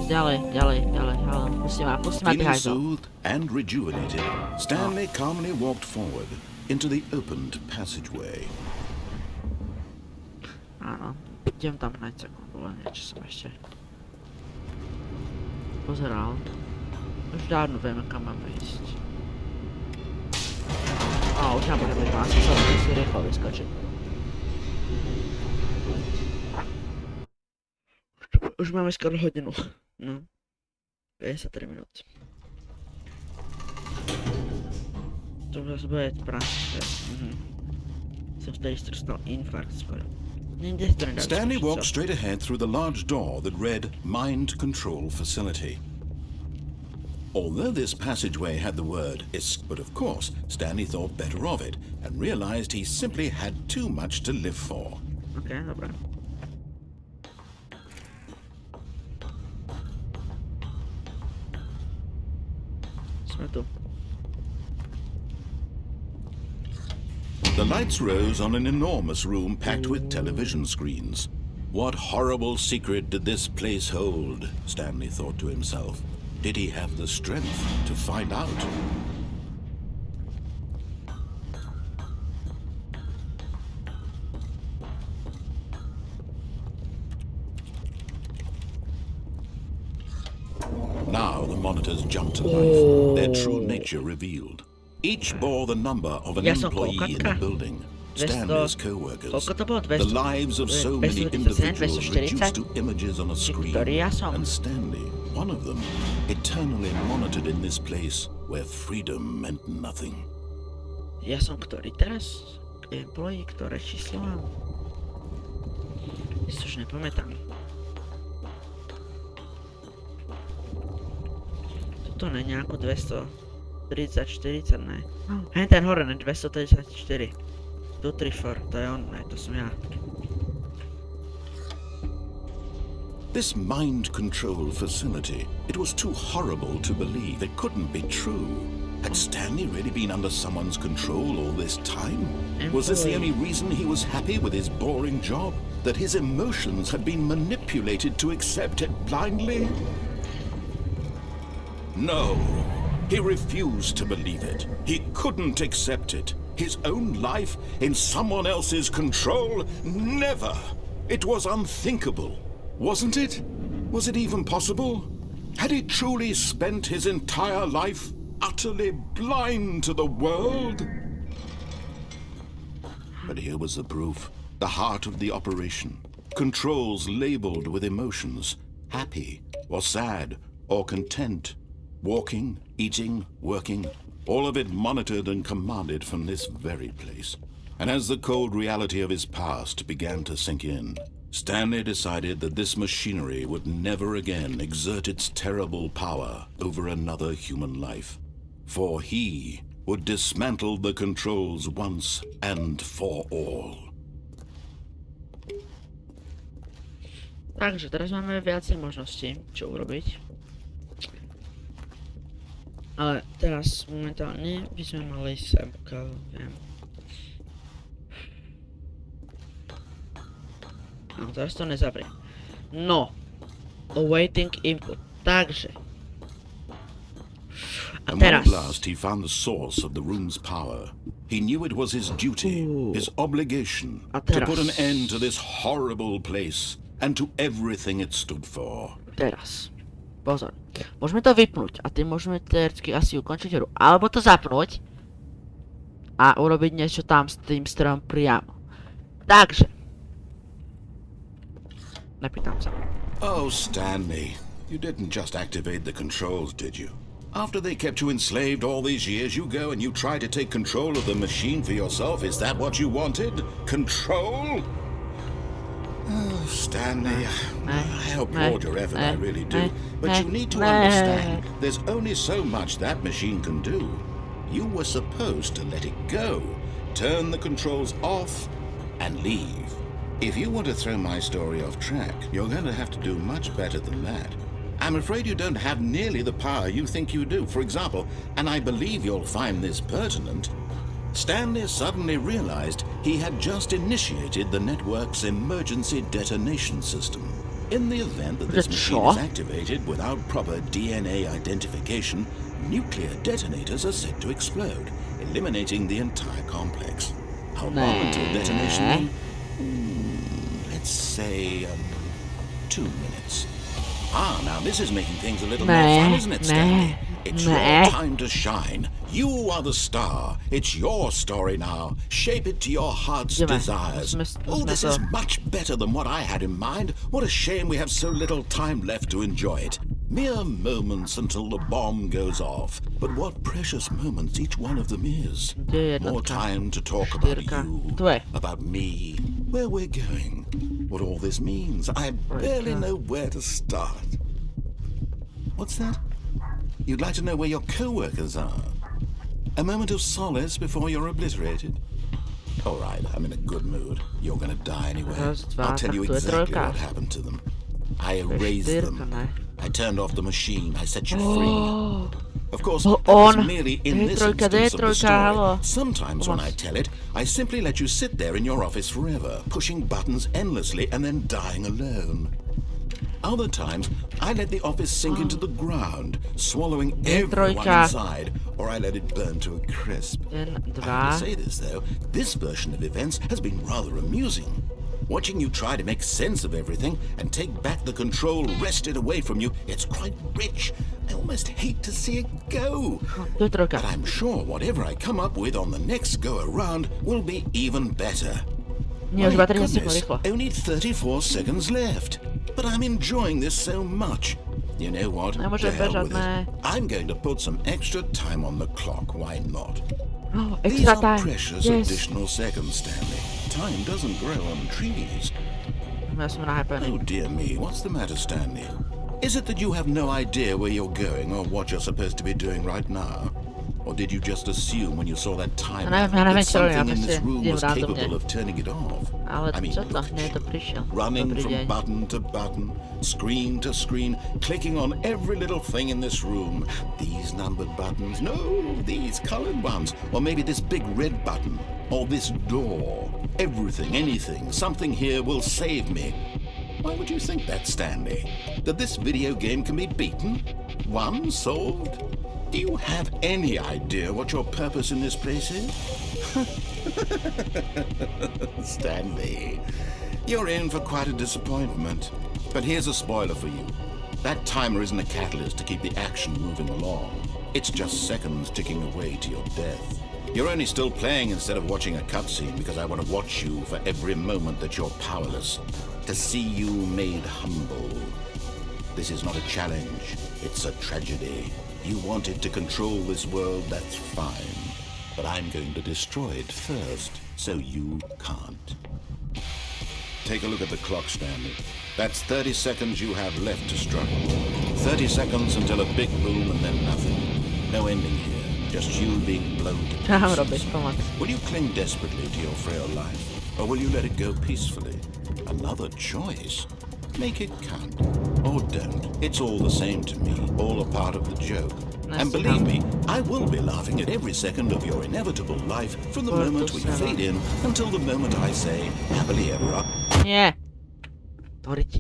Ďalej, pustím ma Feeling ty hajzo. soothed and rejuvenated, Stanley calmly walked forward into the opened passageway. Áno, idem tam hneď sekundu, len niečo som ešte pozeral. Už dávno vieme, kam máme ísť. Už nebudeme ísť, asi sa musí rýchlo vyskočiť. Už máme skoro hodinu. No. 53 minút. To už zase bude práce. Som vtedy strstal infarkt skoro. Stanley walked straight ahead through the large door that read Mind Control Facility. Although this passageway had the word but of course, Stanley thought better of it and realized he simply had too much to live for. Okej, dobra. Sme tu. The lights rose on an enormous room packed with television screens. What horrible secret did this place hold? Stanley thought to himself. Did he have the strength to find out? Now the monitors jumped to life, their true nature revealed. Each bore the number of an employee in the building, Stanley's co-workers, the lives of so many individuals reduced to images on a screen, and Stanley, one of them, eternally monitored in this place where freedom meant nothing. Ja som ktorý teraz? Employee, ktoré číslo mám? Ja si už nepamätám. Toto není ako 230, 40, ne. Hen ten hore, ne, 234. 234, to je on, ne, to som ja. This mind control facility, it was too horrible to believe. It couldn't be true. Had Stanley really been under someone's control all this time? Was this the only reason he was happy with his boring job? That his emotions had been manipulated to accept it blindly? No, he refused to believe it. He couldn't accept it. His own life in someone else's control? Never! It was unthinkable. Wasn't it? Was it even possible? Had he truly spent his entire life utterly blind to the world? But here was the proof. The heart of the operation. Controls labeled with emotions. Happy, or sad, or content. Walking, eating, working. All of it monitored and commanded from this very place. And as the cold reality of his past began to sink in, Stanley decided that this machinery would never again exert its terrible power over another human life. For he would dismantle the controls once and for all. Takže teraz máme viacej možností, čo urobiť. Ale teraz momentálne by sme mali sem, pokiaľ viem. No, teraz to nezavrie. No. Awaiting input. Takže. A And when teraz. at last he found the source of the room's power, he knew it was his duty, his obligation, to put an end to this horrible place and to everything it stood for. Teraz. Pozor. Môžeme to vypnúť a tým môžeme teoreticky asi ukončiť hru. Alebo to zapnúť a urobiť niečo tam s tým strojom priamo. Takže. Napýtam sa. Oh, Stanley, you didn't just activate the controls, did you? After they kept you enslaved all these years, you go and you try to take control of the machine for yourself. Is that what you wanted? Control? Oh, Stanley, I applaud your effort, I really do. But you need to understand, there's only so much that machine can do. You were supposed to let it go, turn the controls off, and leave. If you want to throw my story off track, you're going to have to do much better than that. I'm afraid you don't have nearly the power you think you do. For example, and I believe you'll find this pertinent, Stanley suddenly realized he had just initiated the network's emergency detonation system. In the event that this machine is activated without proper DNA identification, nuclear detonators are set to explode, eliminating the entire complex. How long until detonation? Let's say 2 minutes. Ah, now this is making things a little more fun, isn't it, Stanley? It's your time to shine. You are the star. It's your story now. Shape it to your heart's desires. Oh, this is much better than what I had in mind. What a shame we have so little time left to enjoy it. Mere moments until the bomb goes off. But what precious moments each one of them is. More time to talk about you, about me, where we're going, what all this means. I barely know where to start. What's that? You'd like to know where your co-workers are? A moment of solace before you're obliterated? All right, I'm in a good mood. You're gonna die anyway. I'll tell you exactly what happened to them. I erased them. I turned off the machine. I set you free. Of course, that was merely in this instance of the story. Sometimes when I tell it, I simply let you sit there in your office forever, pushing buttons endlessly and then dying alone. Other times, I let the office sink into the ground, swallowing everyone inside, or I let it burn to a crisp. I have to say this, though, this version of events has been rather amusing. Watching you try to make sense of everything and take back the control wrested away from you, it's quite rich. I almost hate to see it go. But I'm sure whatever I come up with on the next go-around will be even better. My goodness, only 34 seconds left. But I'm enjoying this so much. You know what? To hell with it. I'm going to put some extra time on the clock. Why not? These are precious additional seconds, Stanley. Time doesn't grow on trees. Oh dear me, what's the matter, Stanley? Is it that you have no idea where you're going or what you're supposed to be doing right now? Or did you just assume when you saw that timer that something in this room was capable of turning it off? I mean, look at you, running from button to button, screen to screen, clicking on every little thing in this room. These numbered buttons, no, these colored ones, or maybe this big red button, or this door. Everything, anything, something here will save me. Why would you think that, Stanley? That this video game can be beaten? Won? Solved? Do you have any idea what your purpose in this place is? Stanley, you're in for quite a disappointment. But here's a spoiler for you. That timer isn't a catalyst to keep the action moving along. It's just seconds ticking away to your death. You're only still playing instead of watching a cutscene because I want to watch you for every moment that you're powerless. To see you made humble. This is not a challenge. It's a tragedy. You wanted to control this world, that's fine. But I'm going to destroy it first, so you can't. Take a look at the clock, Stanley. That's 30 seconds you have left to struggle. 30 seconds until a big boom and then nothing. No ending here, just you being blown to pieces. Will you cling desperately to your frail life, or will you let it go peacefully? Another choice. Make it count. Or don't. It's all the same to me. All a part of the joke. And believe me, I will be laughing at every second of your inevitable life from the moment we fade in until the moment I say happily ever after. Nie. Tvoriť.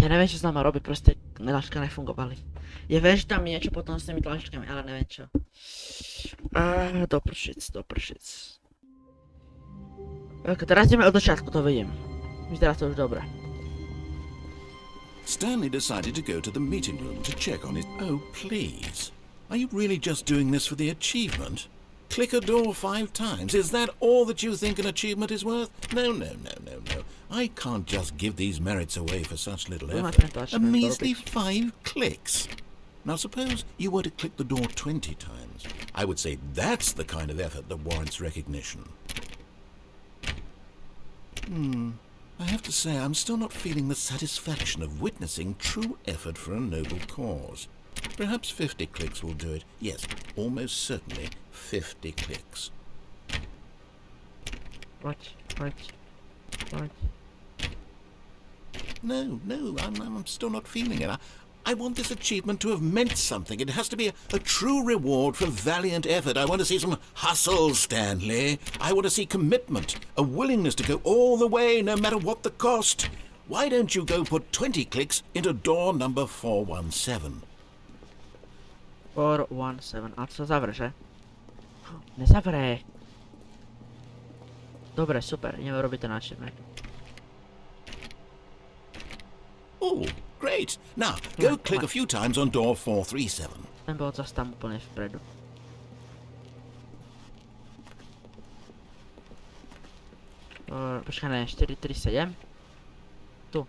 Ja neviem, čo s nama robí, proste tlačka nefungovali. Ja viem, že tam je niečo potom s tými tlačkami, ale neviem čo. Dopršic. Ok, teraz ideme od začiatku, to vidím. Vyzerá to už dobre. Stanley decided to go to the meeting room to check on his... Oh, please. Are you really just doing this for the achievement? Click a door 5 times. Is that all that you think an achievement is worth? No. I can't just give these merits away for such little effort. A measly 5 clicks. Now suppose you were to click the door 20 times. I would say that's the kind of effort that warrants recognition. I have to say, I'm still not feeling the satisfaction of witnessing true effort for a noble cause. Perhaps 50 clicks will do it. Yes, almost certainly 50 clicks. What? No, I'm still not feeling it. I want this achievement to have meant something. It has to be a true reward for valiant effort. I want to see some hustle, Stanley. I want to see commitment, a willingness to go all the way, no matter what the cost. Why don't you go put 20 clicks into door number 417? 417. A to sa zavre, že? Nezavre. Dobre, super. Ideme robiť ten achievement. Oh, great. Now, go click a few times on door 437. Ten bol zase tam úplne vpredu. Počkaj, ne, 437. Tu.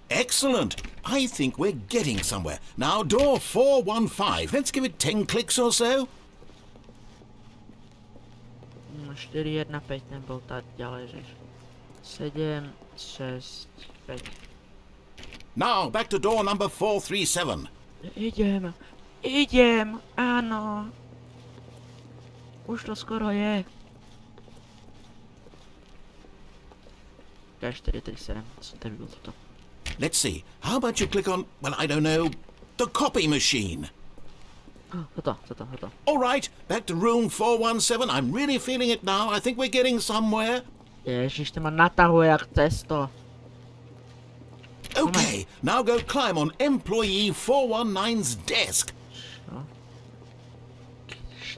Excellent. I think we're getting somewhere. Now, door 415. Let's give it 10 clicks or so. 415, ten bol tak ďalej, že 7, 6, 5. Now, back to door number 437. Idem. Idem, áno. Už to skoro je. 437, som to vybil toto. Let's see. How about you click on, well, I don't know, the copy machine? Toto. All right, back to room 417. I'm really feeling it now. I think we're getting somewhere. Ježiš, to ma natahuje jak cesto. Okay, now go climb on employee 419's desk.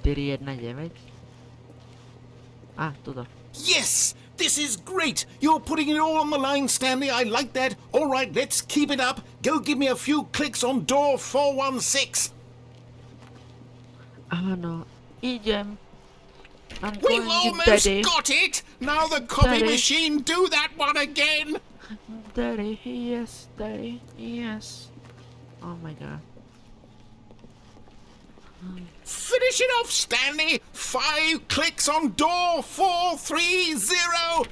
419? Toto. Yes! This is great! You're putting it all on the line, Stanley. I like that. All right, let's keep it up. Go give me a few clicks on door 416. Áno, idem. I'm We've going, almost Daddy. got it! Now the copy Daddy. machine, do that one again! Daddy, yes. Oh my god. Finish it off, Stanley! 5 clicks on door 430!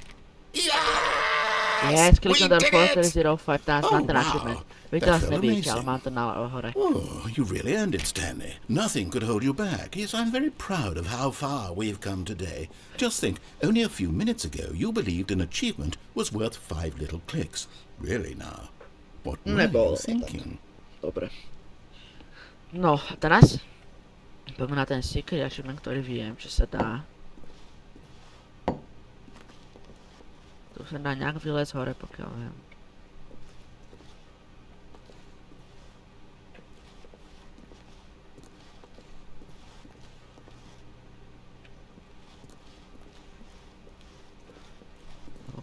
Yes, click on that 430 that's not an achievement. It That does felt maybe amazing. Mountain now hore. Oh, you really earned it, Stanley. Nothing could hold you back. Yes, I'm very proud of how far we've come today. Just think, only a few minutes ago you believed an achievement was worth 5 little clicks. Really now? What were you thinking? Dobre. No, a teraz poďme na ten secret achievement, ktorý viem, že sa dá. Tu sa dá nejak vylez hore, pokiaľ viem.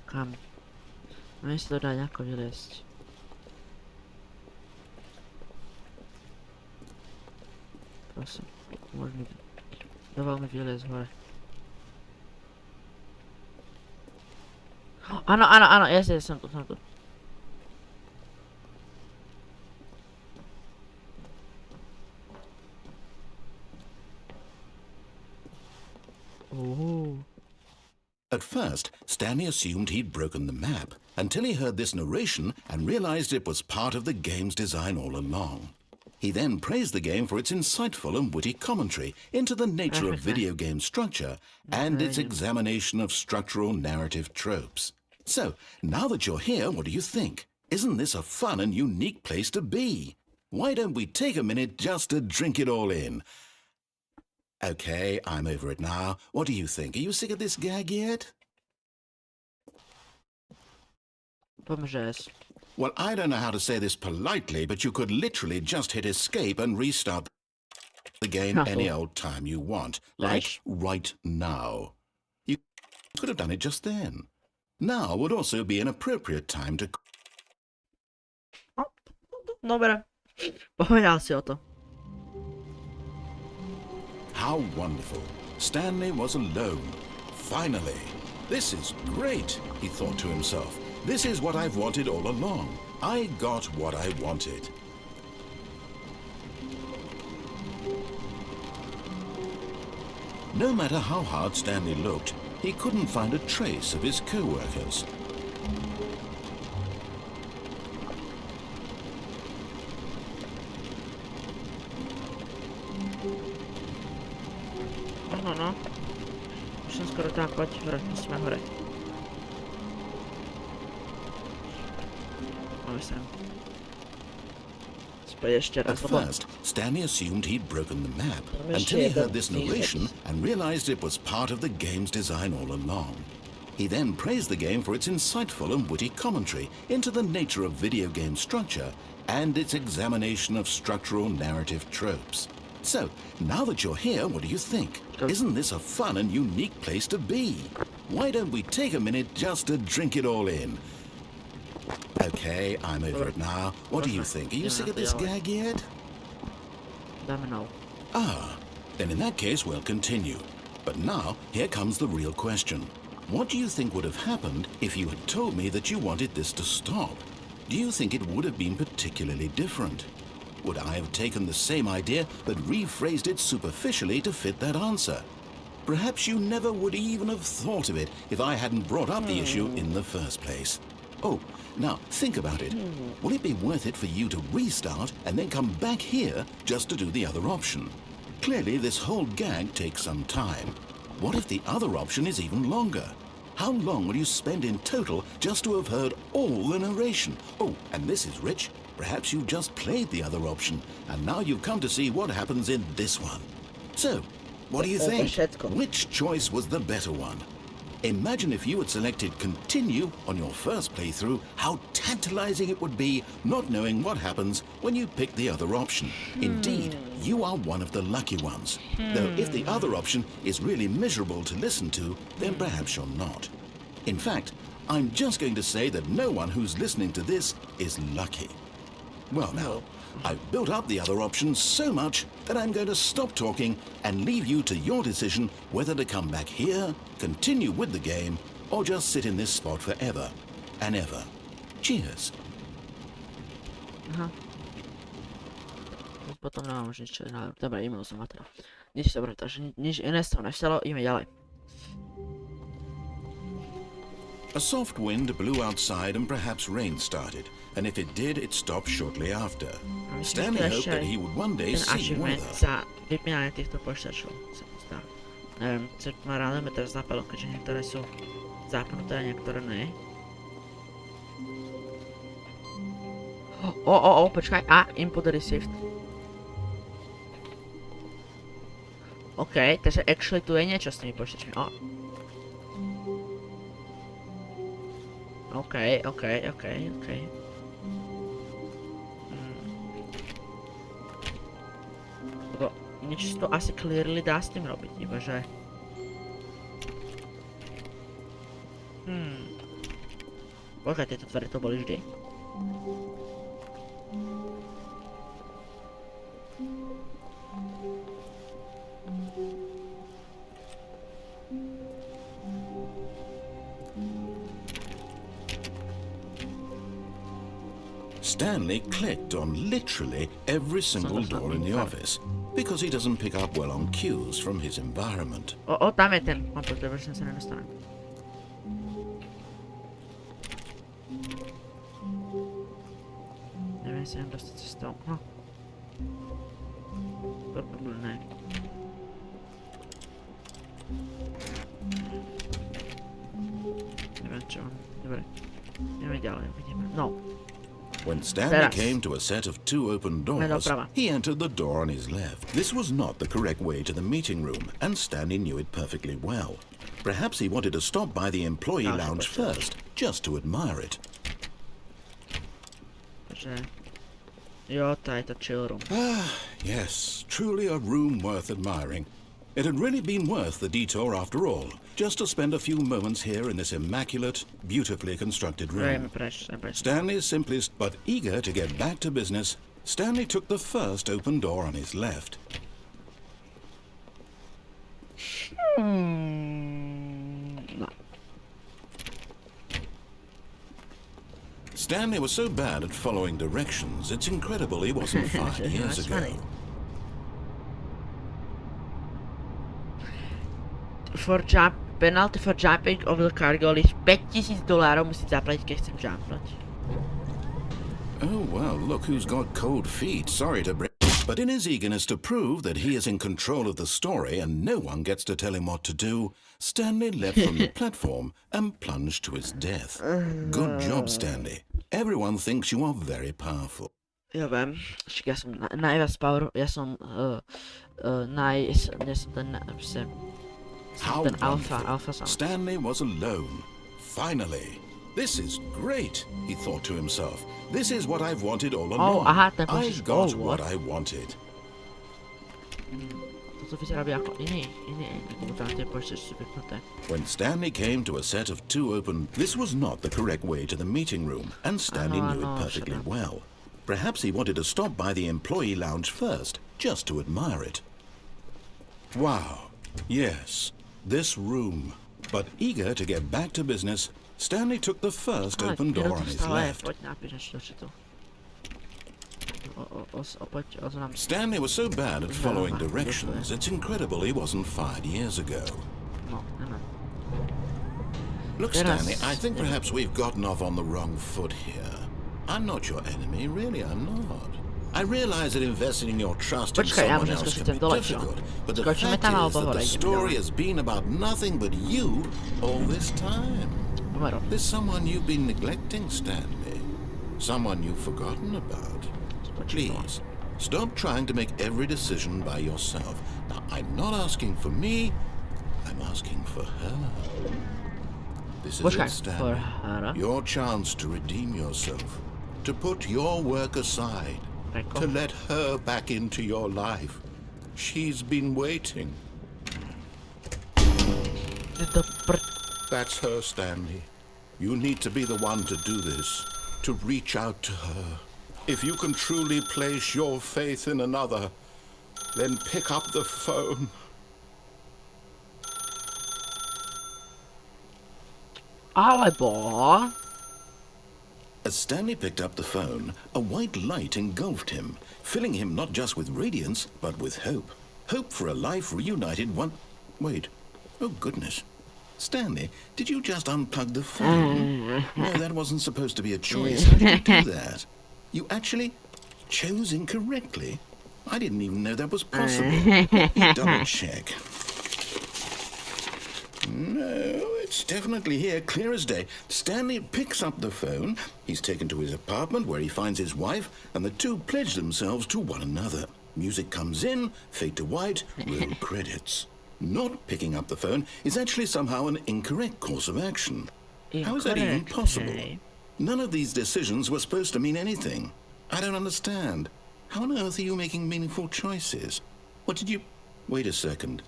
Kam? No si to dá nejako vylezť. Prosím, môžem dovol mi vylezť hore. Áno, yes, som tu. At first, Stanley assumed he'd broken the map until he heard this narration and realized it was part of the game's design all along. He then praised the game for its insightful and witty commentary into the nature of video game structure and its examination of structural narrative tropes. So, now that you're here, what do you think? Isn't this a fun and unique place to be? Why don't we take a minute just to drink it all in? Okay, I'm over it now. What do you think? Are you sick of this gag yet? Well, I don't know how to say this politely, but you could literally just hit escape and restart the game any old time you want. Like right now. You could have done it just then. Now would also be an appropriate time to... Dobre. Povedal si o to. How wonderful. Stanley was alone. Finally. This is great, he thought to himself. This is what I've wanted all along. I got what I wanted. No matter how hard Stanley looked, he couldn't find a trace of his co-workers. No. Už som skoro tam, poď hore, musíme hore. Máme sem. Spoj ešte raz, At first, Stanley assumed he'd broken the map until he heard this narration and realized it was part of the game's design all along. He then praised the game for its insightful and witty commentary into the nature of video game structure and its examination of structural narrative tropes. So, now that you're here, what do you think? Isn't this a fun and unique place to be? Why don't we take a minute just to drink it all in? Okay, I'm over it now. What do you think? Are you sick of this gag yet? Dáme Then in that case, we'll continue. But now, here comes the real question. What do you think would have happened if you had told me that you wanted this to stop? Do you think it would have been particularly different? Would I have taken the same idea but rephrased it superficially to fit that answer? Perhaps you never would even have thought of it if I hadn't brought up the issue in the first place. Oh, Now, think about it. Will it be worth it for you to restart and then come back here just to do the other option? Clearly, this whole gag takes some time. What if the other option is even longer? How long will you spend in total just to have heard all the narration? Oh, and this is rich. Perhaps you just played the other option, and now you've come to see what happens in this one. So, what do you think? Which choice was the better one? Imagine if you had selected continue on your first playthrough, how tantalizing it would be not knowing what happens when you pick the other option. Indeed, you are one of the lucky ones. Though if the other option is really miserable to listen to, then perhaps you're not. In fact, I'm just going to say that no one who's listening to this is lucky. Well now, I've built up the other options so much that I'm going to stop talking and leave you to your decision whether to come back here, continue with the game, or just sit in this spot forever and ever. Cheers. Aha. Potom nemám už nič, dobre, e-mail som teda. Nič, dobre, takže nič iné z toho nestalo, ideme ďalej. A soft wind blew outside and perhaps rain started, and if it did, it stopped shortly after. Stanley hoped that he would one day see weather. Za vypínanie týchto počítačov, sa mi zdá. Neviem, čo ma ráno mi teraz napadlo, keďže niektoré sú zapnuté a niektoré nie. Počkaj, input received. OK, takže actually tu je niečo s tými počítačmi, OK. Lebo niečo to asi clearly dá s tým robiť, ibaže... Počkaj, tieto dvere to boli vždy. Stanley clicked on literally every single door in the office because he doesn't pick up well on cues from his environment. Tam je ten komputer, že sa nedostanem. Neviem si len dostať cestou. Probably ne. Neviem čo mám. Dobre. Ideme ďalej, vidíme. No. When Stanley came to a set of two open doors, he entered the door on his left. This was not the correct way to the meeting room, and Stanley knew it perfectly well. Perhaps he wanted to stop by the employee lounge first, just to admire it. Yes, truly a room worth admiring. It had really been worth the detour after all, just to spend a few moments here in this immaculate, beautifully constructed room. Stanley simplest but eager to get back to business, Stanley took the first open door on his left. No. Stanley was so bad at following directions, it's incredible he wasn't 5 years ago. Funny. Penalty for jumping over the cargo is $5,000 musím zaplatiť, keď chcem jumpnúť. Oh well, look who's got cold feet, sorry to break. But in his eagerness to prove that he is in control of the story and no one gets to tell him what to do, Stanley leapt from the platform and plunged to his death. Good job, Stanley. Everyone thinks you are very powerful. Ja viem, však ja som najviac power, ja som How wonderful. Stanley was alone. Finally. This is great, he thought to himself. This is what I've wanted all along. I've got what I wanted. When Stanley came to a set of two open... This was not the correct way to the meeting room, and Stanley knew it perfectly well. Perhaps he wanted to stop by the employee lounge first, just to admire it. Wow. Yes. This room. But eager to get back to business, Stanley took the first open door on his left. Stanley was so bad at following directions, it's incredible he wasn't 5 years ago. Look, Stanley, I think perhaps we've gotten off on the wrong foot here. I'm not your enemy, really, I'm not. I realize that investing in your trust in someone else can be difficult, but the fact is that the story has been about nothing but you all this time. There's someone you've been neglecting, Stanley. Someone you've forgotten about. Please, stop trying to make every decision by yourself. Now, I'm not asking for me, I'm asking for her. This is it, Stanley. Your chance to redeem yourself, to put your work aside, to let her back into your life. She's been waiting. That's her, Stanley. You need to be the one to do this, to reach out to her. If you can truly place your faith in another, then pick up the phone. Alebo... As Stanley picked up the phone, a white light engulfed him, filling him not just with radiance, but with hope. Hope for a life reunited one... Wait. Oh, goodness. Stanley, did you just unplug the phone? No, that wasn't supposed to be a choice. How did you do that? You actually chose incorrectly? I didn't even know that was possible. Let me double check. No, it's definitely here, clear as day. Stanley picks up the phone. He's taken to his apartment where he finds his wife, and the two pledge themselves to one another. Music comes in, fade to white, roll credits. Not picking up the phone is actually somehow an incorrect course of action. How is that even possible? None of these decisions were supposed to mean anything. I don't understand. How on earth are you making meaningful choices? What did you... Wait a second.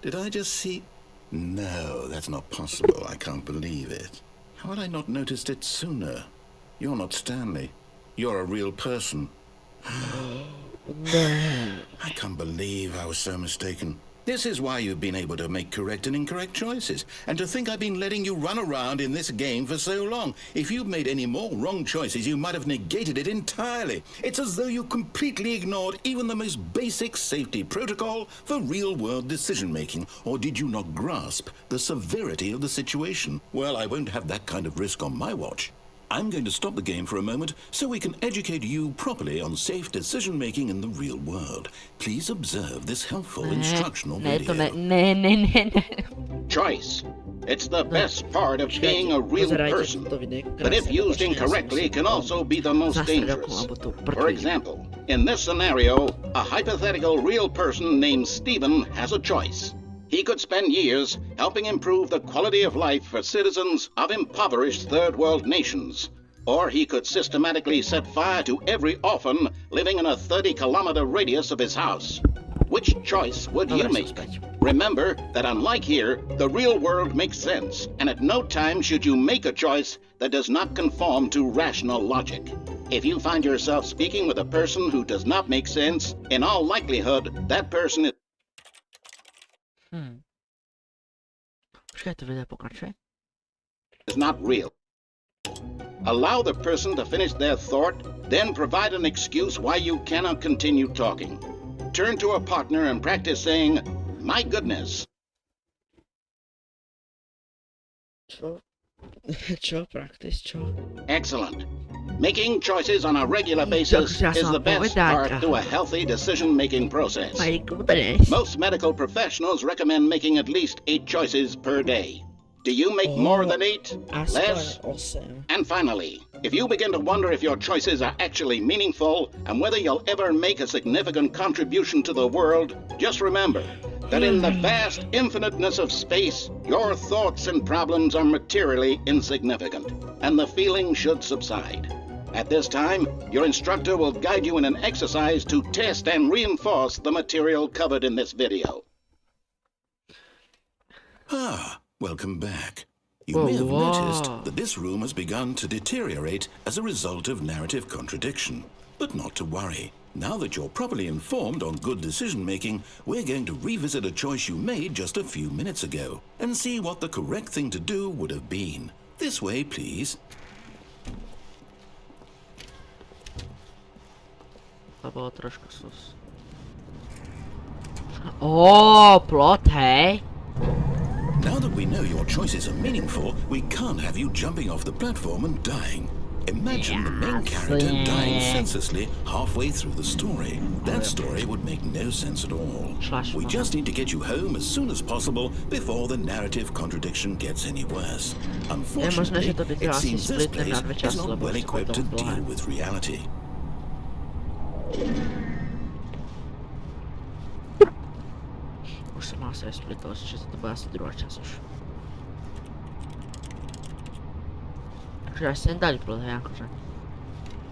Did I just see... No, that's not possible. I can't believe it. How had I not noticed it sooner? You're not Stanley. You're a real person. I can't believe I was so mistaken. This is why you've been able to make correct and incorrect choices. And to think I've been letting you run around in this game for so long. If you'd made any more wrong choices, you might have negated it entirely. It's as though you completely ignored even the most basic safety protocol for real-world decision-making. Or did you not grasp the severity of the situation? Well, I won't have that kind of risk on my watch. I'm going to stop the game for a moment so we can educate you properly on safe decision-making in the real world. Please observe this helpful instructional video. Choice. It's the best part of being a real person, but if used incorrectly can also be the most dangerous. For example, in this scenario, a hypothetical real person named Stephen has a choice. He could spend years helping improve the quality of life for citizens of impoverished third world nations. Or he could systematically set fire to every orphan living in a 30-kilometer radius of his house. Which choice would you make? Remember that unlike here, the real world makes sense, and at no time should you make a choice that does not conform to rational logic. If you find yourself speaking with a person who does not make sense, in all likelihood, that person is... is not real. Allow the person to finish their thought, then provide an excuse why you cannot continue talking. Turn to a partner and practice saying, "My goodness." Excellent. Making choices on a regular basis is the best part to a healthy decision-making process. Most medical professionals recommend making at least 8 choices per day. Do you make more than 8? Less? And finally, if you begin to wonder if your choices are actually meaningful and whether you'll ever make a significant contribution to the world, just remember that in the vast infiniteness of space, your thoughts and problems are materially insignificant, and the feeling should subside. At this time, your instructor will guide you in an exercise to test and reinforce the material covered in this video. Welcome back. You may have noticed that this room has begun to deteriorate as a result of narrative contradiction. But not to worry. Now that you're properly informed on good decision-making, we're going to revisit a choice you made just a few minutes ago and see what the correct thing to do would have been. This way, please. Oh, plot, hey? Now that we know your choices are meaningful, we can't have you jumping off the platform and dying. Imagine the main character dying senselessly halfway through the story. That story would make no sense at all. We just need to get you home as soon as possible before the narrative contradiction gets any worse. Unfortunately, it seems this place is not well equipped to deal with reality. Už jsem asi splitoval, že to bude asi druhá časť už. Takže až sem dali plod, hej, akože.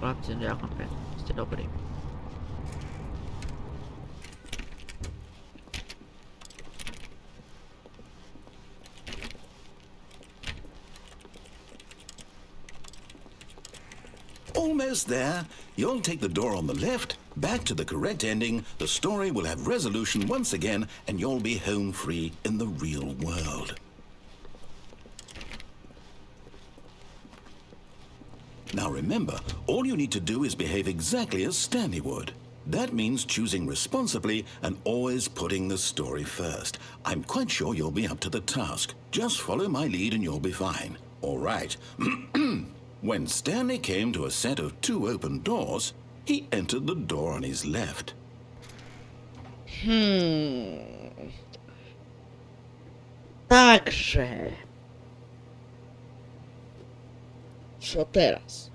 Chlapci, ďakujem pekne, ste dobrí. Almost there. You'll take the door on the left, back to the correct ending, the story will have resolution once again, and you'll be home free in the real world. Now remember, all you need to do is behave exactly as Stanley would. That means choosing responsibly and always putting the story first. I'm quite sure you'll be up to the task. Just follow my lead and you'll be fine. All right. When Stanley came to a set of 2 open doors, he entered the door on his left. Takže... Co teraz?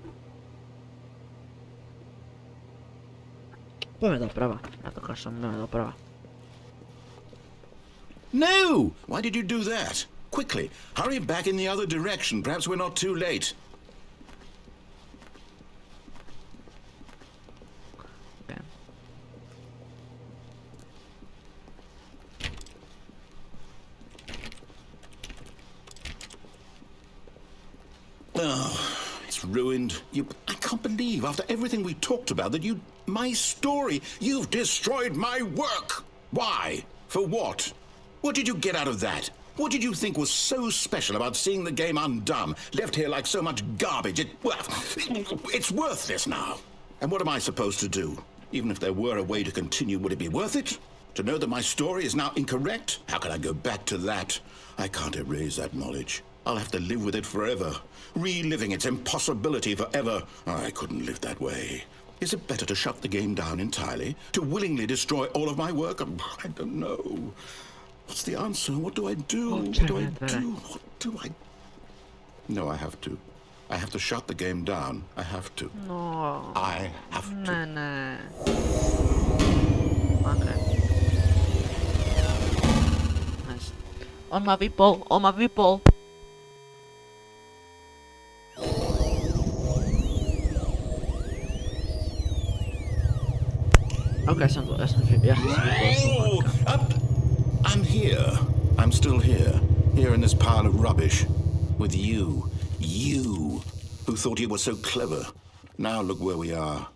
Poďme doprava. Ja to kašlem, ideme doprava. No! Why did you do that? Quickly, hurry back in the other direction. Perhaps we're not too late. Okay. Oh, it's ruined. I can't believe, after everything we talked about, that my story, you've destroyed my work. Why? For what? What did you get out of that? What did you think was so special about seeing the game undone, left here like so much garbage? It's worthless now. And what am I supposed to do? Even if there were a way to continue, would it be worth it? To know that my story is now incorrect? How can I go back to that? I can't erase that knowledge. I'll have to live with it forever, reliving its impossibility forever. I couldn't live that way. Is it better to shut the game down entirely? To willingly destroy all of my work? I don't know. What's the answer? What do I do? What do I do? What do I... No, I have to. I have to shut the game down. I have to. No. I have to. No. Okay. Nice. On my people. On my people. Okay, I'm here. I'm still here. Here in this pile of rubbish. With you. You, who thought you were so clever. Now look where we are.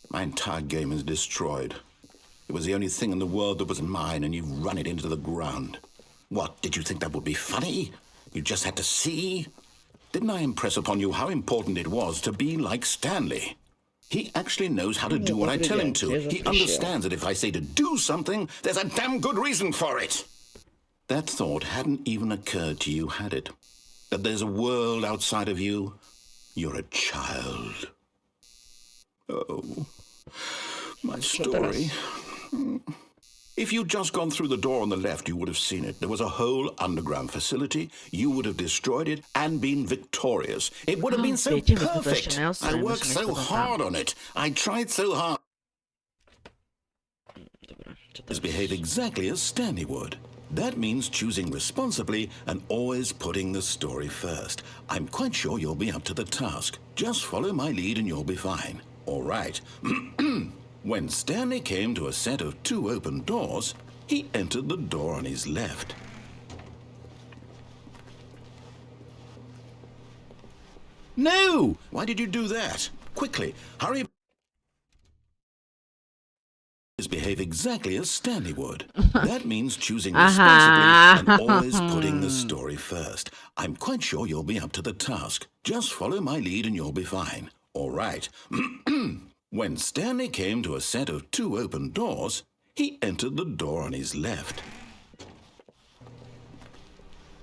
My entire game is destroyed. It was the only thing in the world that was mine, and you've run it into the ground. What, did you think that would be funny? You just had to see? Didn't I impress upon you how important it was to be like Stanley? He actually knows how to do what I tell him to. He understands that if I say to do something, there's a damn good reason for it. That thought hadn't even occurred to you, had it? That there's a world outside of you? You're a child. Oh, my story. If you'd just gone through the door on the left, you would have seen it. There was a whole underground facility. You would have destroyed it and been victorious. It would have been so perfect. I worked so hard on it. I tried so hard. Just behave exactly as Stanley would. That means choosing responsibly and always putting the story first. I'm quite sure you'll be up to the task. Just follow my lead and you'll be fine. All right. When Stanley came to a set of 2 open doors, he entered the door on his left. No! Why did you do that? Quickly, hurry. Behave exactly as Stanley would. That means choosing responsibly and always putting the story first. I'm quite sure you'll be up to the task. Just follow my lead and you'll be fine. All right. When Stanley came to a set of 2 open doors, he entered the door on his left.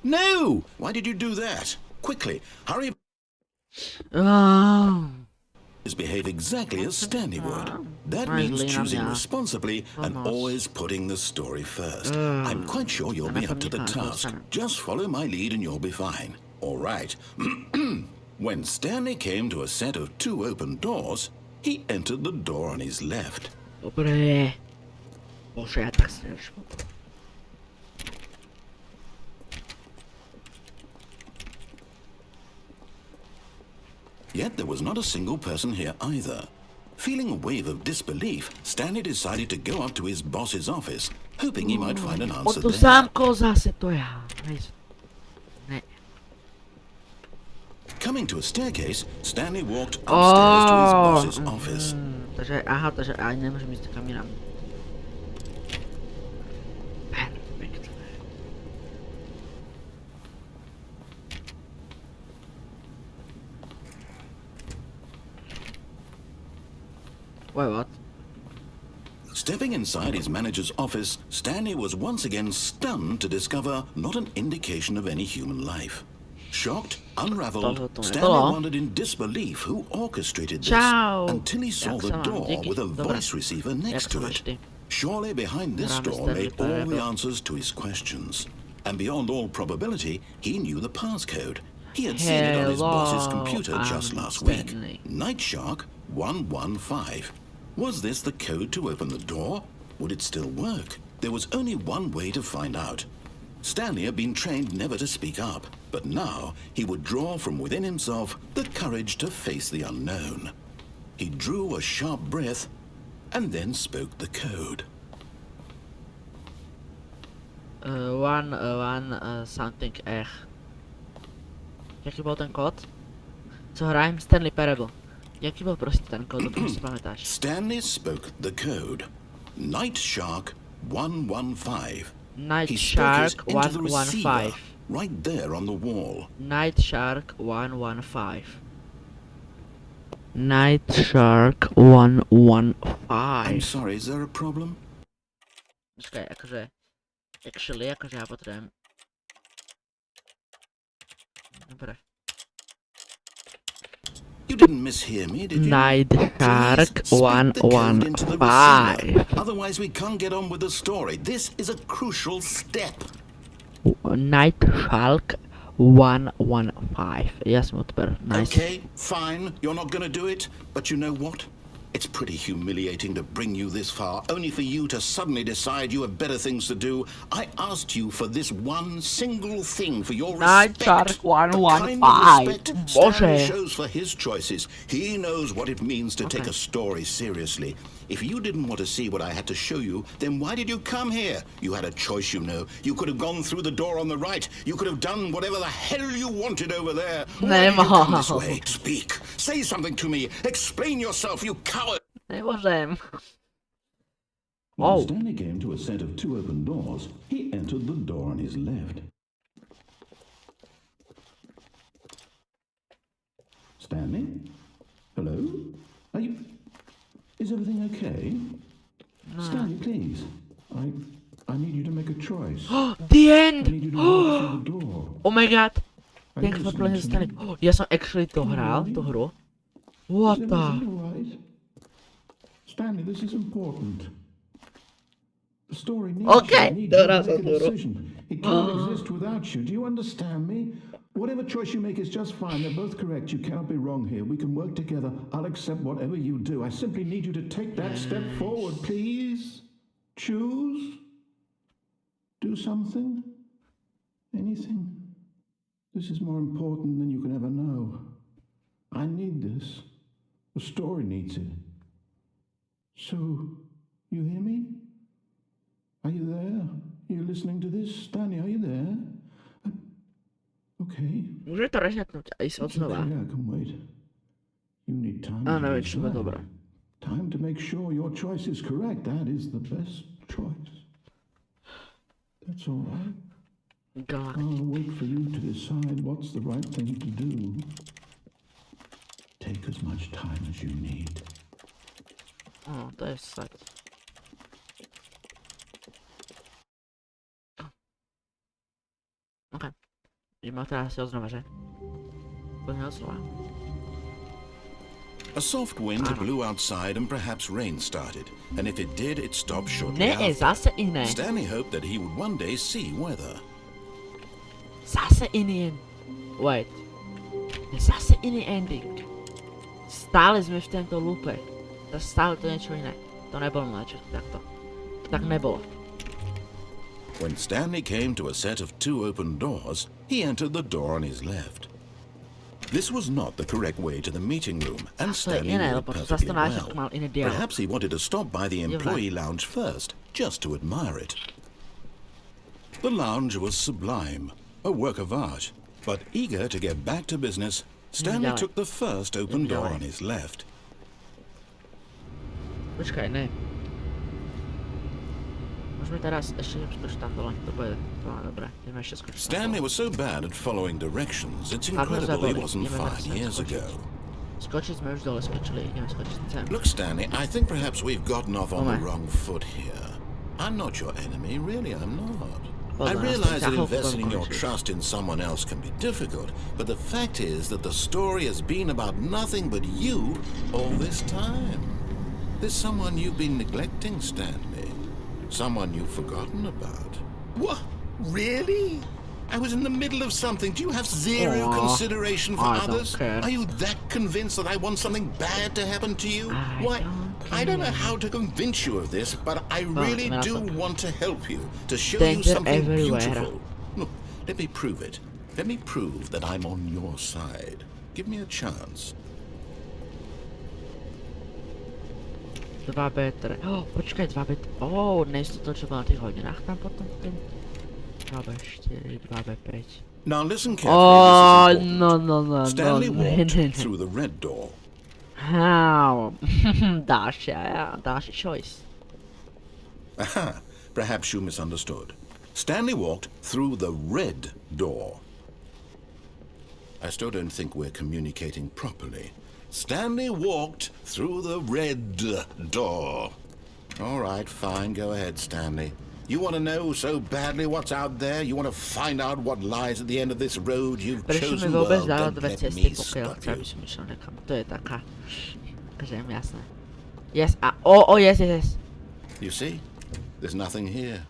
No! Why did you do that? Quickly, hurry. Behave exactly as Stanley would. That means choosing responsibly and always putting the story first. I'm quite sure you'll be up to the task. Just follow my lead and you'll be fine. All right. When Stanley came to a set of 2 open doors, he entered the door on his left. Dobre. Bože, ja tak straším. Yet there was not a single person here either. Feeling a wave of disbelief, Stanley decided to go up to his boss's office, hoping he might find an answer O to there. zámko zase, to ja. Ne. Coming to a staircase, Stanley walked upstairs to his boss's office. Takže, takže aj nemôžem ísť kam inám. Perfekt. Wait, what? Stepping inside his manager's office, Stanley was once again stunned to discover not an indication of any human life. Shocked, unraveled, Stanley wondered in disbelief who orchestrated this until he saw the door with a voice receiver next to it. Surely behind this door lay all the answers to his questions. And beyond all probability, he knew the passcode. He had seen it on his boss's computer just last week. Night Shark 115. Was this the code to open the door? Would it still work? There was only one way to find out. Stanley had been trained never to speak up, but now he would draw from within himself the courage to face the unknown. He drew a sharp breath and then spoke the code. Something Jaký bol ten kód? Co hrajem? Stanley Parable. Jaký bol proste ten kód, dobre si pamätáš? Stanley spoke the code. Night Shark 115. Night Shark 115. Right there on the wall. Night Shark 115. Night Shark 115. I'm sorry, is there a problem? Počkaj, akože ja potrebujem. Dobre. You didn't mishear me, did you? Night Shark 115. Otherwise we can't get on with the story. This is a crucial step. Night Shark 115. Yes, super. Nice. Okay, fine. You're not gonna do it, but you know what? It's pretty humiliating to bring you this far, only for you to suddenly decide you have better things to do. I asked you for this one single thing, for your Night respect. Shark 115. The kind of respect Stanley Boże. shows for his choices. He knows what it means to take a story seriously. If you didn't want to see what I had to show you, then why did you come here? You had a choice, you know. You could have gone through the door on the right. You could have done whatever the hell you wanted over there. Why did you come this way? Speak. Say something to me. Explain yourself, you coward. Nemôžem. When Stanley came to a set of 2 open doors, he entered the door on his left. Stanley? Hello? Are you... Is everything okay? No. Stanley, please. I need you to make a choice. The end! I need you to walk through the door. Oh my god. Thanks for playing Stanley. Ja som actually to hral, tú hru. What the... Right? Stanley, this is important. The story needs Okay, you. To make a decision. It can't exist without you. Do you understand me? Whatever choice you make is just fine. They're both correct. You cannot be wrong here. We can work together. I'll accept whatever you do. I simply need you to take that step forward, please. Choose. Do something. Anything. This is more important than you can ever know. I need this. The story needs it. So, you hear me? Are you there? Are you listening to this? Stanley, are you there? Okay. Môže to režnaknúť a ísť od znova. I can wait. You need time. Neviem, či bude dobré. Time to make sure your choice is correct. That is the best choice. That's all right. I'll wait for you to decide what's the right thing to do. Take as much time as you need. O, to jest sad. Okay. Ideme teraz si oznova, že? Poďme oznova. A soft wind blew outside and perhaps rain started, and if it did, it stopped shortly Ne, after. zase iné. Stanley hoped that he would one day see weather. Zase iný. Wait. Je zase iný ending. Stále sme v tomto loope. Stále to niečo iné. To nebolo na začiatku takto. To tak nebolo. When Stanley came to a set of 2 open doors, he entered the door on his left. This was not the correct way to the meeting room, and Stanley knew it perfectly well. Perhaps he wanted to stop by the employee lounge first, just to admire it. The lounge was sublime, a work of art, but eager to get back to business, Stanley took the first open door on his left. Počkaj, ne. Môžeme teraz ešte skočiť tamto len, to bude dobré. Ideme ešte skočiť. Stanley was so bad at following directions, it's incredible he wasn't 5 years ago. Skočiť sme už dole skočili, ideme skočiť sem. Look, Stanley, I think perhaps we've gotten off on the wrong foot here. I'm not your enemy, really I'm not. I realize that investing your trust in someone else can be difficult, but the fact is that the story has been about nothing but you all this time. There's someone you've been neglecting, Stanley. Someone you've forgotten about. What? Really? I was in the middle of something. Do you have zero consideration for others? Are you that convinced that I want something bad to happen to you? Why? I don't know how to convince you of this, but I really do want to help you, to show you something beautiful. Look, let me prove it. Let me prove that I'm on your side. Give me a chance. 2 betre. Počkaj, 2 betre. Nejsou to, čo bolo na tých hodinách tam potom. 2B4, 2B5. Now listen carefully. No. Stanley walked through the red door. How? Další choice. Aha, perhaps you misunderstood. Stanley walked through the red door. I still don't think we're communicating properly. Stanley walked through the red door. All right, fine, go ahead, Stanley. You want to know so badly what's out there? You want to find out what lies at the end of this road you've chosen? Well, then let me stop you. To je taká, že je mi jasné. Yes, yes. You see? There's nothing here.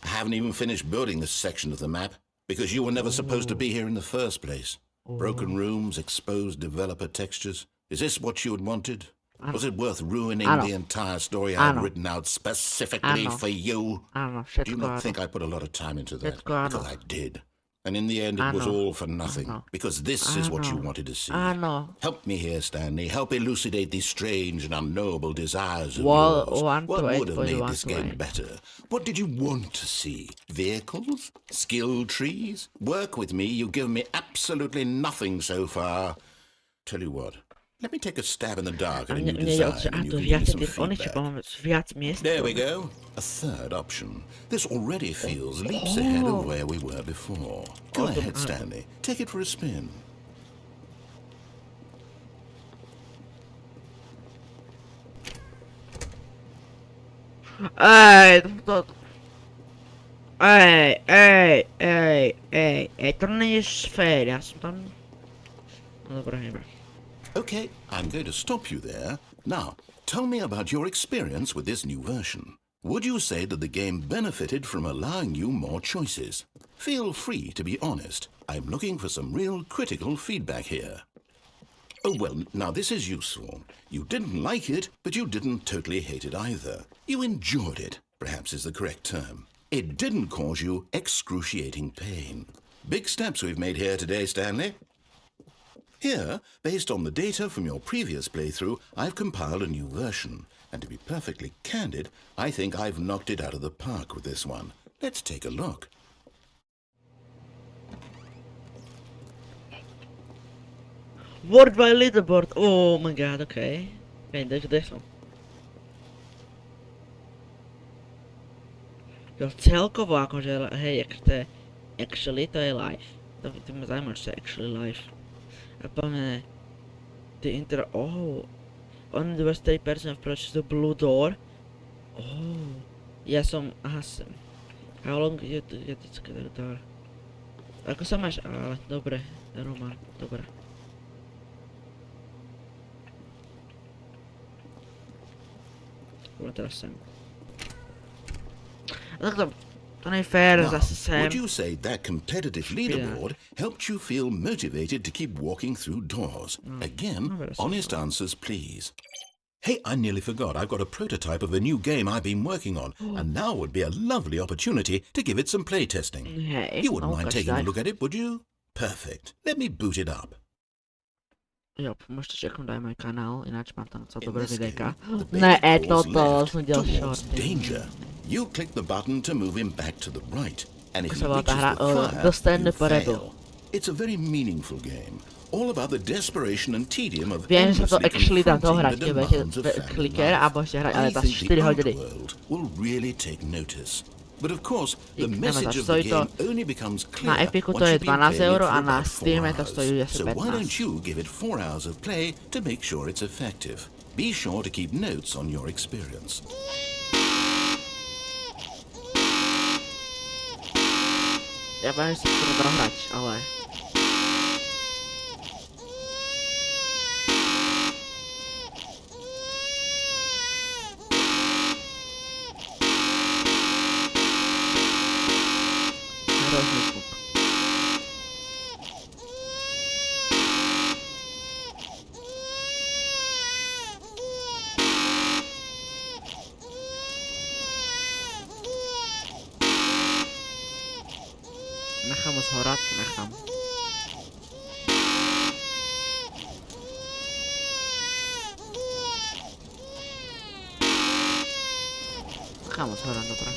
I haven't even finished building this section of the map, because you were never supposed to be here in the first place. Broken rooms, exposed developer textures. Is this what you had wanted? Was it worth ruining the entire story I'd written out specifically for you? Do you not think I put a lot of time into that? Because I did. And in the end, it was all for nothing. Because this is what you wanted to see. Help me here, Stanley. Help elucidate these strange and unknowable desires of yours. What would have made this game better? What did you want to see? Vehicles? Skill trees? Work with me. You've given me absolutely nothing so far. Tell you what. Let me take a stab in the dark at a new design and you can give me some feedback. There we go. A third option. This already feels leaps ahead of where we were before. Go ahead, Stanley. Take it for a spin. Ej, to nie jest fair, ja som tam... No dobra, nie. Okay, I'm going to stop you there. Now, tell me about your experience with this new version. Would you say that the game benefited from allowing you more choices? Feel free to be honest. I'm looking for some real critical feedback here. Oh, well, now this is useful. You didn't like it, but you didn't totally hate it either. You enjoyed it, perhaps is the correct term. It didn't cause you excruciating pain. Big steps we've made here today, Stanley. Here, based on the data from your previous playthrough, I've compiled a new version. And to be perfectly candid, I think I've knocked it out of the park with this one. Let's take a look. Worldwide leaderboard. Oh my god, okay. Okay, this one. Jo, celkovo akože, hej, actually to je live. To ma zaujíma, že to je actually live. A plne the intro, on the was 3% approaches the blue door. Ja som, aha, how long you get the door? Ako sa máš? Ale dobre, Roman, dobre. Dobre, teraz sem. A tak to nie je fair, Now, zase sem. would you say that competitive leaderboard helped you feel motivated to keep walking through doors? Again, honest answers, please. Hey, I nearly forgot. I've got a prototype of a new game I've been working on, and now would be a lovely opportunity to give it some playtesting. Hej, You wouldn't mind taking a look at it, would you? Perfect. Let me boot it up. Jo, môžete čeknúť aj môj kanál, ináč mám tam celé dobré In this videjka. game, the Ne, baby falls toto left som delal towards shorty. danger. You click the button to move him back to the right, and if he Sa volá tá reaches hra, the fire, Dostane you poredu. fail. It's a very meaningful game, all about the desperation and tedium of Viem, že sa to endlessly actually dá dohrať, confronting the keď budete demands of family kliker a life. môžete hrať, ale I tá think 4 the hodiny. art world will really take notice. But of course, the Dík, message nemáš, of the stojí to game only becomes clear na Epiku to once je you've been 12 playing it euro for a na about 4 Steame to hours. stojí asi So why 15. don't you give it 4 hours of play to make sure it's effective? Be sure to keep notes on your experience. Ja viem, že si to dá hrať, ale... Hrozný zvuk. Nechám ho zhorať, nechám. Nechám ho zhorať, dobre.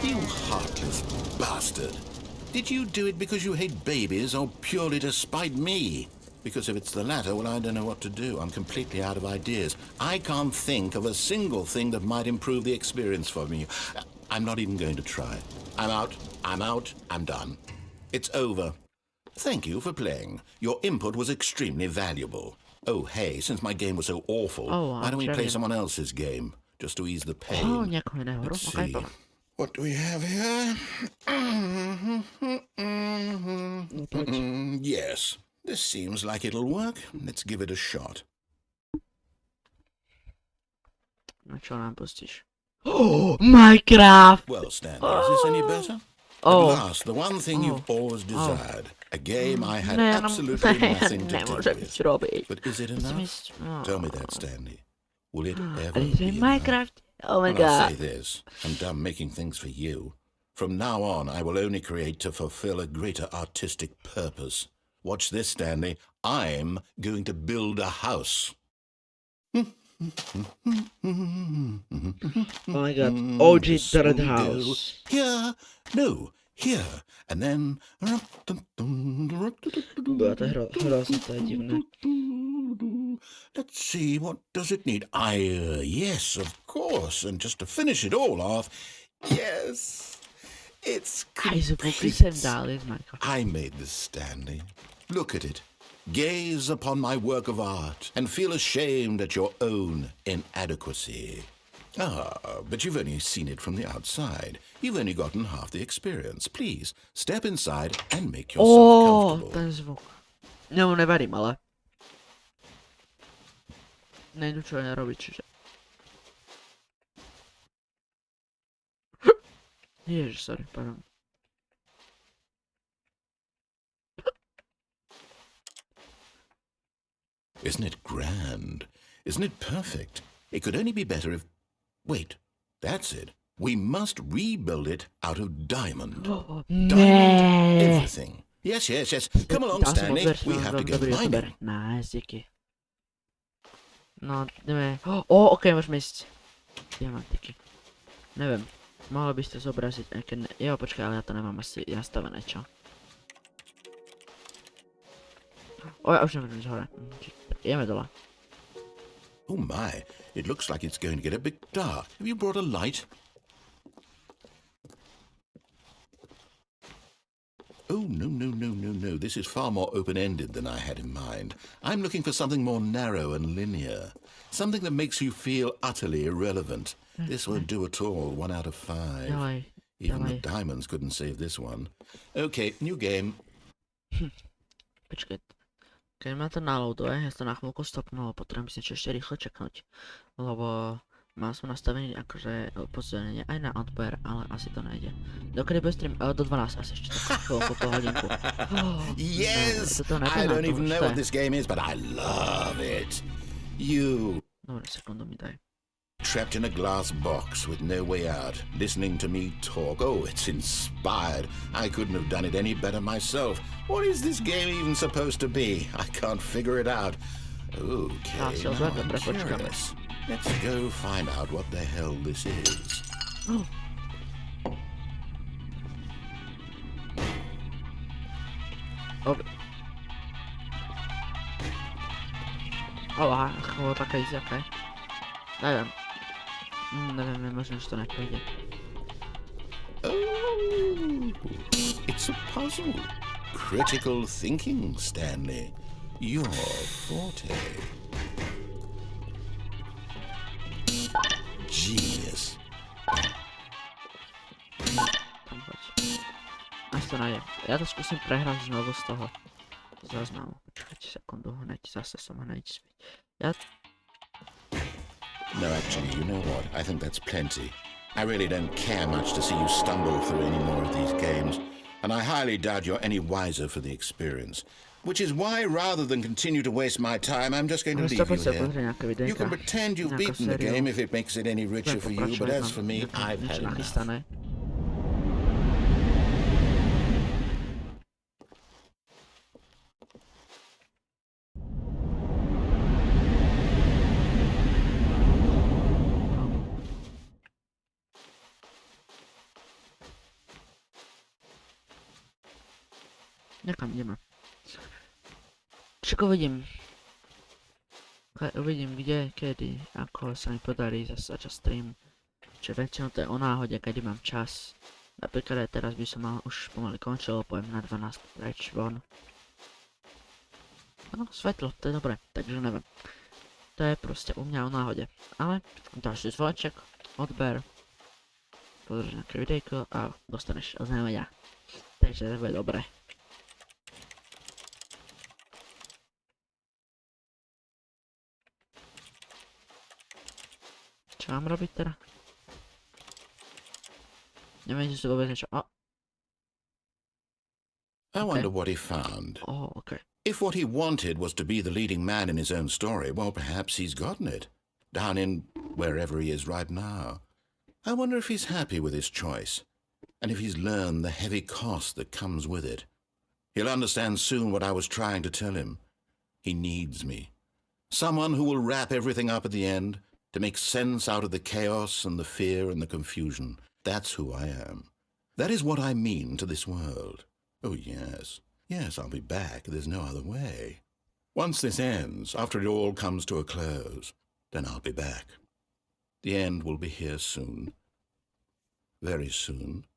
You heartless bastard. Did you do it because you hate babies or purely to spite me? Because if it's the latter, well, I don't know what to do. I'm completely out of ideas. I can't think of a single thing that might improve the experience for me. I'm not even going to try. I'm out. I'm done. It's over. Thank you for playing. Your input was extremely valuable. Oh, hey, since my game was so awful, why don't we play someone else's game? Just to ease the pain. Oh, nejakého iného hru? Let's Okej, see. dobre. What do we have here? Yes, this seems like it'll work. Let's give it a shot. Na čo nám pustíš? Oh, Minecraft! Well, Stanley, is this any better? Oh. At last, the one thing you've always desired. A game I had Ne, absolutely nothing to do nemôžem with. nič robiť. But is it enough? Tell me that, Stanley. Will it ever Ale to je be enough? Minecraft? Oh my Well, I'll god. say this. I'm done making things for you. From now on, I will only create to fulfill a greater artistic purpose. Watch this, Stanley. I'm going to build a house. Oh my god. OG Third House. Here. No, here. And then... Byla to hrozné, to je divné. Let's see, what does it need? Yes, of course. And just to finish it all off, yes, it's Aj zvuk complete. sem dal, je z Minecraft. I made this, Stanley. Look at it. Gaze upon my work of art and feel ashamed at your own inadequacy. Ah, but you've only seen it from the outside. You've only gotten half the experience. Please, step inside and make yourself comfortable. Ten zvuk. Nemu neverím, ale... Nejdu čo nerobiť, čiže... Ježiš, sorry, pardon. Isn't it grand? Isn't it perfect? It could only be better if... Wait, that's it. We must rebuild it out of diamond. Diamond Ne. everything. Yes. Come along, Stanley. We have to go mining. Nice, díky. No, ideme... okej, môžeme ísť. Diamantiky. Neviem. Mohlo by ste zobraziť, aj keď ne... Jo, počkaj, ale ja to nemám asi nastavené, čo? Ja už neviem ísť hore. Ideme dole. Oh my, it looks like it's going to get a bit dark. Have you brought a light? Oh, no. This is far more open-ended than I had in mind. I'm looking for something more narrow and linear. Something that makes you feel utterly irrelevant. This won't do at all. 1 out of 5. Ďalej. Even the diamonds couldn't save this one. Okay, new game. Počkaj. Keď ma to naloaduje, ja to na chvíľku stopnul, potrebujem si ešte rýchlo čeknúť. Lebo mám som nastavený akože upozornenie aj na odber, ale asi to nejde. Dokedy bude stream? Do 12 asi ešte tak chvíľku, po hodinku. Yes! I don't even know what this game is, but I love it. You... Dobre, sekundu mi daj. Trapped in a glass box with no way out, listening to me talk. Oh, it's inspired. I couldn't have done it any better myself. What is this game even supposed to be? I can't figure it out. Okay, now I'm curious. Let's go find out what the hell this is. Oh. Okay. Oh, chyba taka jest jaka. Nie wiem. Nie wiem, może że to najpierw. Oh, it's a puzzle. Critical thinking, Stanley. Your forte. Genius. Tam chodź. Aż to najdzie. Ja to skúsim prehrať znovu z toho záznamu. Počkajte sekundu, hneď zase som hneď späť. Ja... No, actually, you know what? I think that's plenty. I really don't care much to see you stumble through any more of these games, and I highly doubt you're any wiser for the experience. Which is why, rather than continue to waste my time, I'm just going to leave you here. You can pretend you've beaten the game if it makes it any richer for you, but as for me, I've had enough. Niekam ideme. Však uvidím. Uvidím kde, kedy, ako sa mi podarí zase začať stream. Čiže väčšinou to je o náhode, kedy mám čas. Napríklad aj teraz by som mal už pomaly končil, poviem na 12 preč von. No, svetlo, to je dobré, takže neviem. To je proste u mňa o náhode. Ale ďalší zvonček, odber, pozrieš nejaké videjko a dostaneš oznámenia. Takže to bude dobré. Čo mám robiť teda? Neviem, že si vôbec niečo... Oh. I wonder what he found. Oh, okay. If what he wanted was to be the leading man in his own story, well, perhaps he's gotten it. Down in wherever he is right now. I wonder if he's happy with his choice. And if he's learned the heavy cost that comes with it. He'll understand soon what I was trying to tell him. He needs me. Someone who will wrap everything up at the end, to make sense out of the chaos and the fear and the confusion. That's who I am. That is what I mean to this world. Oh, yes. Yes, I'll be back. There's no other way. Once this ends, after it all comes to a close, then I'll be back. The end will be here soon. Very soon.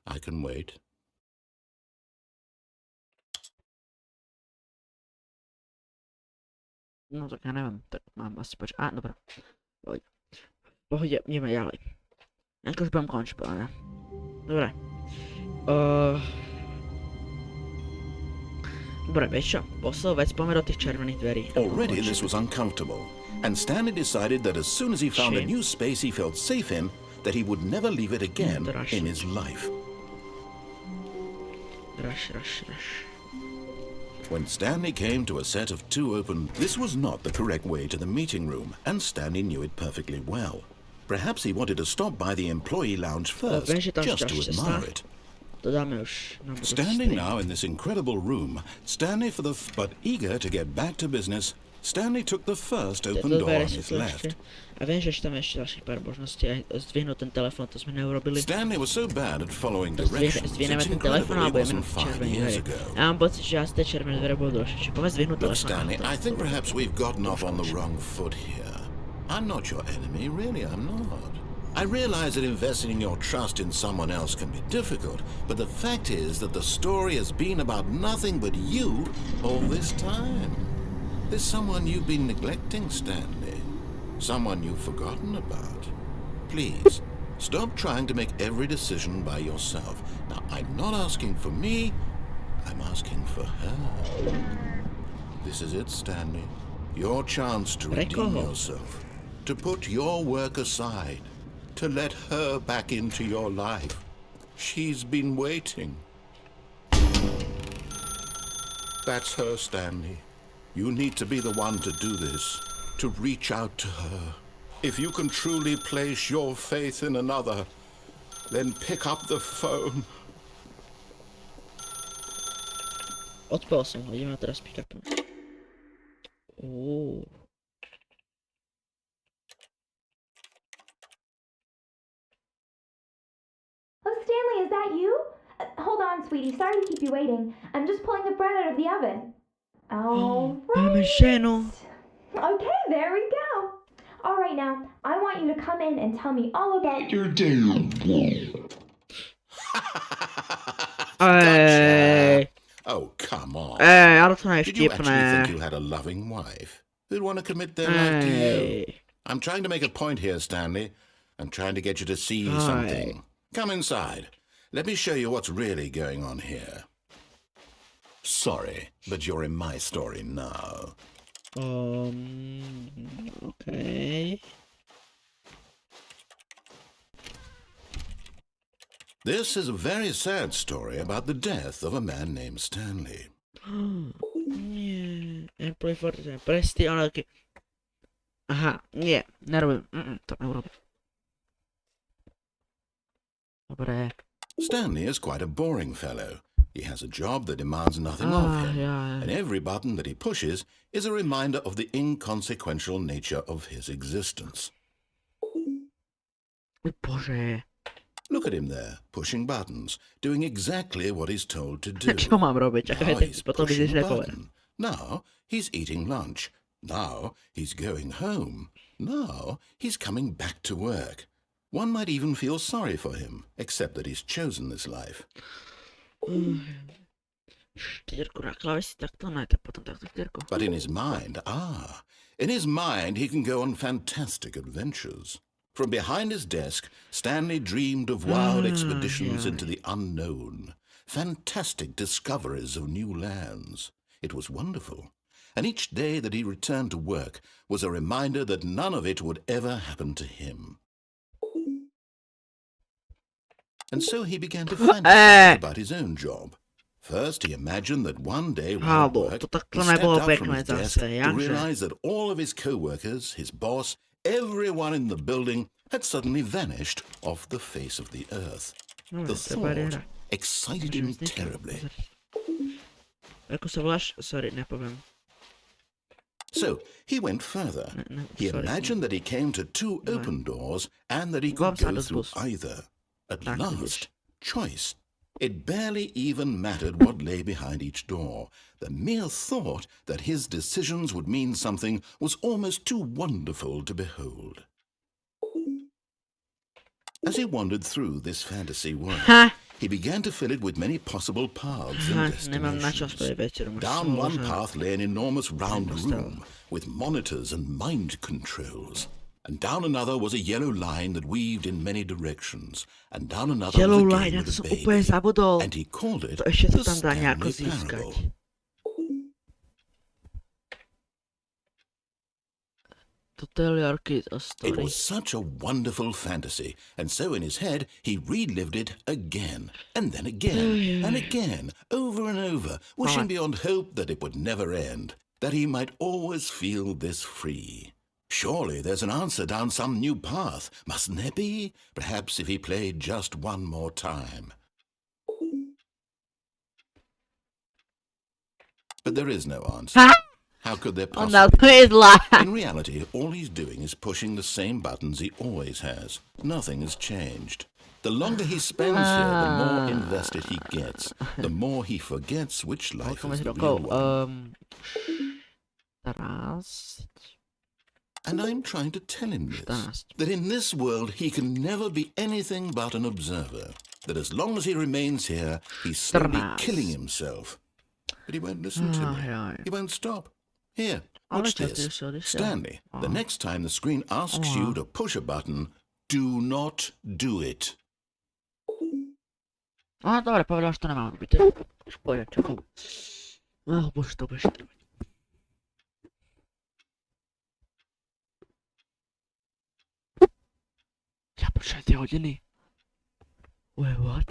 I can wait. No tak ja neviem, tak mám asi počkať. Á, dobré. Pohodě, ideme ďalej. Akože budem končiť, povedať. Dobre. Dobre, vieš čo? Poslednú vec poďme do tých červených dverí. Already this was uncomfortable, and Stanley decided that as soon as he found a new space he felt safe in, that he would never leave it again in his life. Rush. When Stanley came to a set of two open... This was not the correct way to the meeting room, and Stanley knew it perfectly well. Perhaps he wanted to stop by the employee lounge first, just to admire it. Standing now in this incredible room, Stanley but eager to get back to business, Stanley took the first open door on his left. A viem, že tam ešte ďalších pár možností, aj zdvihnúť ten telefón, to sme neurobili. Stanley was so bad at following directions, zdvihneme ten telefón a budeme na červené dvere. Ja mám pocit, že asi tie červené dvere budú dlhšie, čiže poďme zdvihnúť telefón. Look, Stanley, I think perhaps we've gotten off on the wrong foot here. I'm not your enemy, really, I'm not. I realize that investing your trust in someone else can be difficult, but the fact is that the story has been about nothing but you all this time. There's someone you've been neglecting, Stanley. Someone you've forgotten about. Please, Stop trying to make every decision by yourself. Now, I'm not asking for me, I'm asking for her. This is it, Stanley. Your chance to redeem yourself. To put your work aside. To let her back into your life. She's been waiting. That's her, Stanley. You need to be the one to do this. To reach out to her. If you can truly place your faith in another, then pick up the phone. Odpal som ho, ideme teraz pick-upnúť. Oh, Stanley, is that you? Hold on, sweetie. Sorry to keep you waiting. I'm just pulling the bread out of the oven. All right. Okay, there we go. All right, now, I want you to come in and tell me all about your day. Hey. Oh, come on. Hey, I don't know. Did you actually think you had a loving wife who'd want to commit their life to you? I'm trying to make a point here, Stanley. I'm trying to get you to see something. Come inside. Let me show you what's really going on here. Sorry, but you're in my story now. Okay. This is a very sad story about the death of a man named Stanley. Nie, employee 47, presti, ale okay. Aha, nie, nerobím, to neurobím. Dobre. Stanley is quite a boring fellow. He has a job that demands nothing of him, and every button that he pushes is a reminder of the inconsequential nature of his existence. Bože. Look at him there, pushing buttons, doing exactly what he's told to do. Čo mám robiť? Now he's pushing a button. Now he's eating lunch. Now he's going home. Now he's coming back to work. One might even feel sorry for him, except that he's chosen this life. But in his mind, he can go on fantastic adventures. From behind his desk, Stanley dreamed of wild expeditions into the unknown, fantastic discoveries of new lands. It was wonderful, and each day that he returned to work was a reminder that none of it would ever happen to him. And so he began to fantasize about his own job. First, he imagined that one day while at work, he stepped up from his desk to realize that all of his co-workers, his boss, everyone in the building had suddenly vanished off the face of the earth. The thought excited him terribly. So he went further. He imagined that he came to two open doors and that he could go through either. At last, choice. It barely even mattered what lay behind each door. The mere thought that his decisions would mean something was almost too wonderful to behold. As he wandered through this fantasy world, he began to fill it with many possible paths and destinations. Down one path lay an enormous round room with monitors and mind controls. And down another was a yellow line that weaved in many directions. And down another was a game with a baby. And he called it the Stanley Parable. It was such a wonderful fantasy, and so in his head he relived it again, and then again, and again, over and over, wishing beyond hope that it would never end, that he might always feel this free. Surely there's an answer down some new path, mustn't there be? Perhaps if he played just one more time. But there is no answer. How could there possibly be? In reality, all he's doing is pushing the same buttons he always has. Nothing has changed. The longer he spends here, the more invested he gets. The more he forgets which life is the real one. And I'm trying to tell him this, that in this world he can never be anything but an observer. That as long as he remains here, he's slowly killing himself. But he won't listen to me. He won't stop. Here, watch this. Stanley, the next time the screen asks you to push a button, Do not do it. Dobre, povedal, že to nemám robiť. Už pôjde, čakám. Bože, to budeš trvať. Ja počkaj, tie hodiny. Wait, what?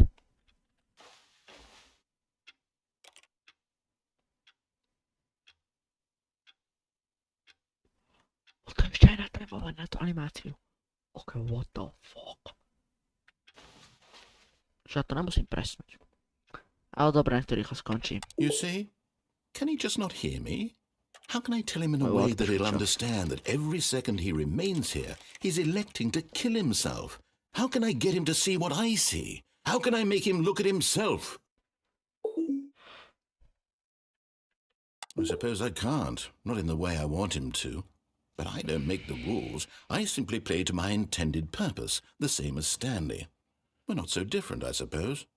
To ešte aj natrebovať na tú animáciu. Ok, what the fuck? Že ja to nemusím presnúť. Ale dobre, nech to rýchlo skončí. You see? Can he just not hear me? How can I tell him in a way that he'll understand that every second he remains here, he's electing to kill himself? How can I get him to see what I see? How can I make him look at himself? I suppose I can't, not in the way I want him to. But I don't make the rules. I simply play to my intended purpose, the same as Stanley. We're not so different, I suppose.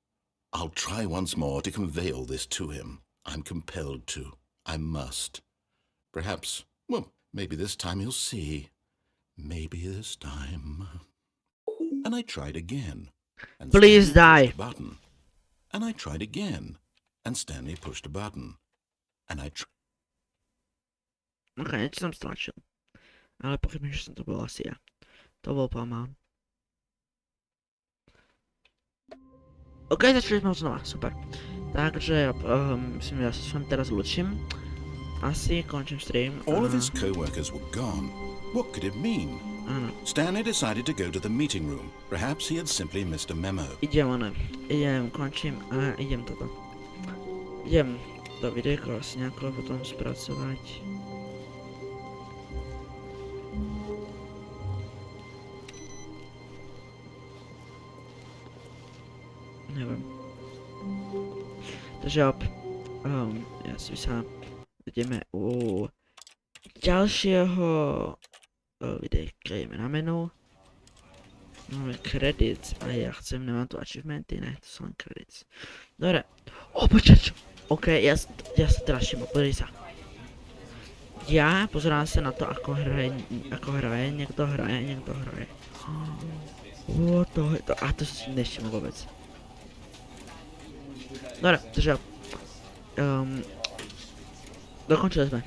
I'll try once more to convey all this to him. I'm compelled to. I must. Perhaps, well, maybe this time he'll see. Maybe this time. And I tried again. And Please Stanley die. pushed a button. And I tried again. And Stanley pushed a button. And I tried. Ok, niečo som stlačil. Ale pochybím, že som to bol asi ja. To bol Palman. Ok, začali sme znova, super. Takže, myslím, ja sa s vami teraz ľučím. Asi končím stream. All of his co-workers were gone. What could it mean? Stanley decided to go to the meeting room. Perhaps he had simply missed a memo. Končím a idem toto. Idem to videjko asi nejako potom spracovať. Neviem. Takže ja si sa ideme u ďalšieho videjka, ideme na menu. Máme credits a ja chcem, nemám tu achievementy, ne, to sú len credits. Dobre, počkaj, ok, ja sa teraz všimol, pozri sa. Ja pozerám sa na to, ako hraje, niekto hraje. What the heck, a to si nevšimol vôbec. Dobre, takže dokončili sme.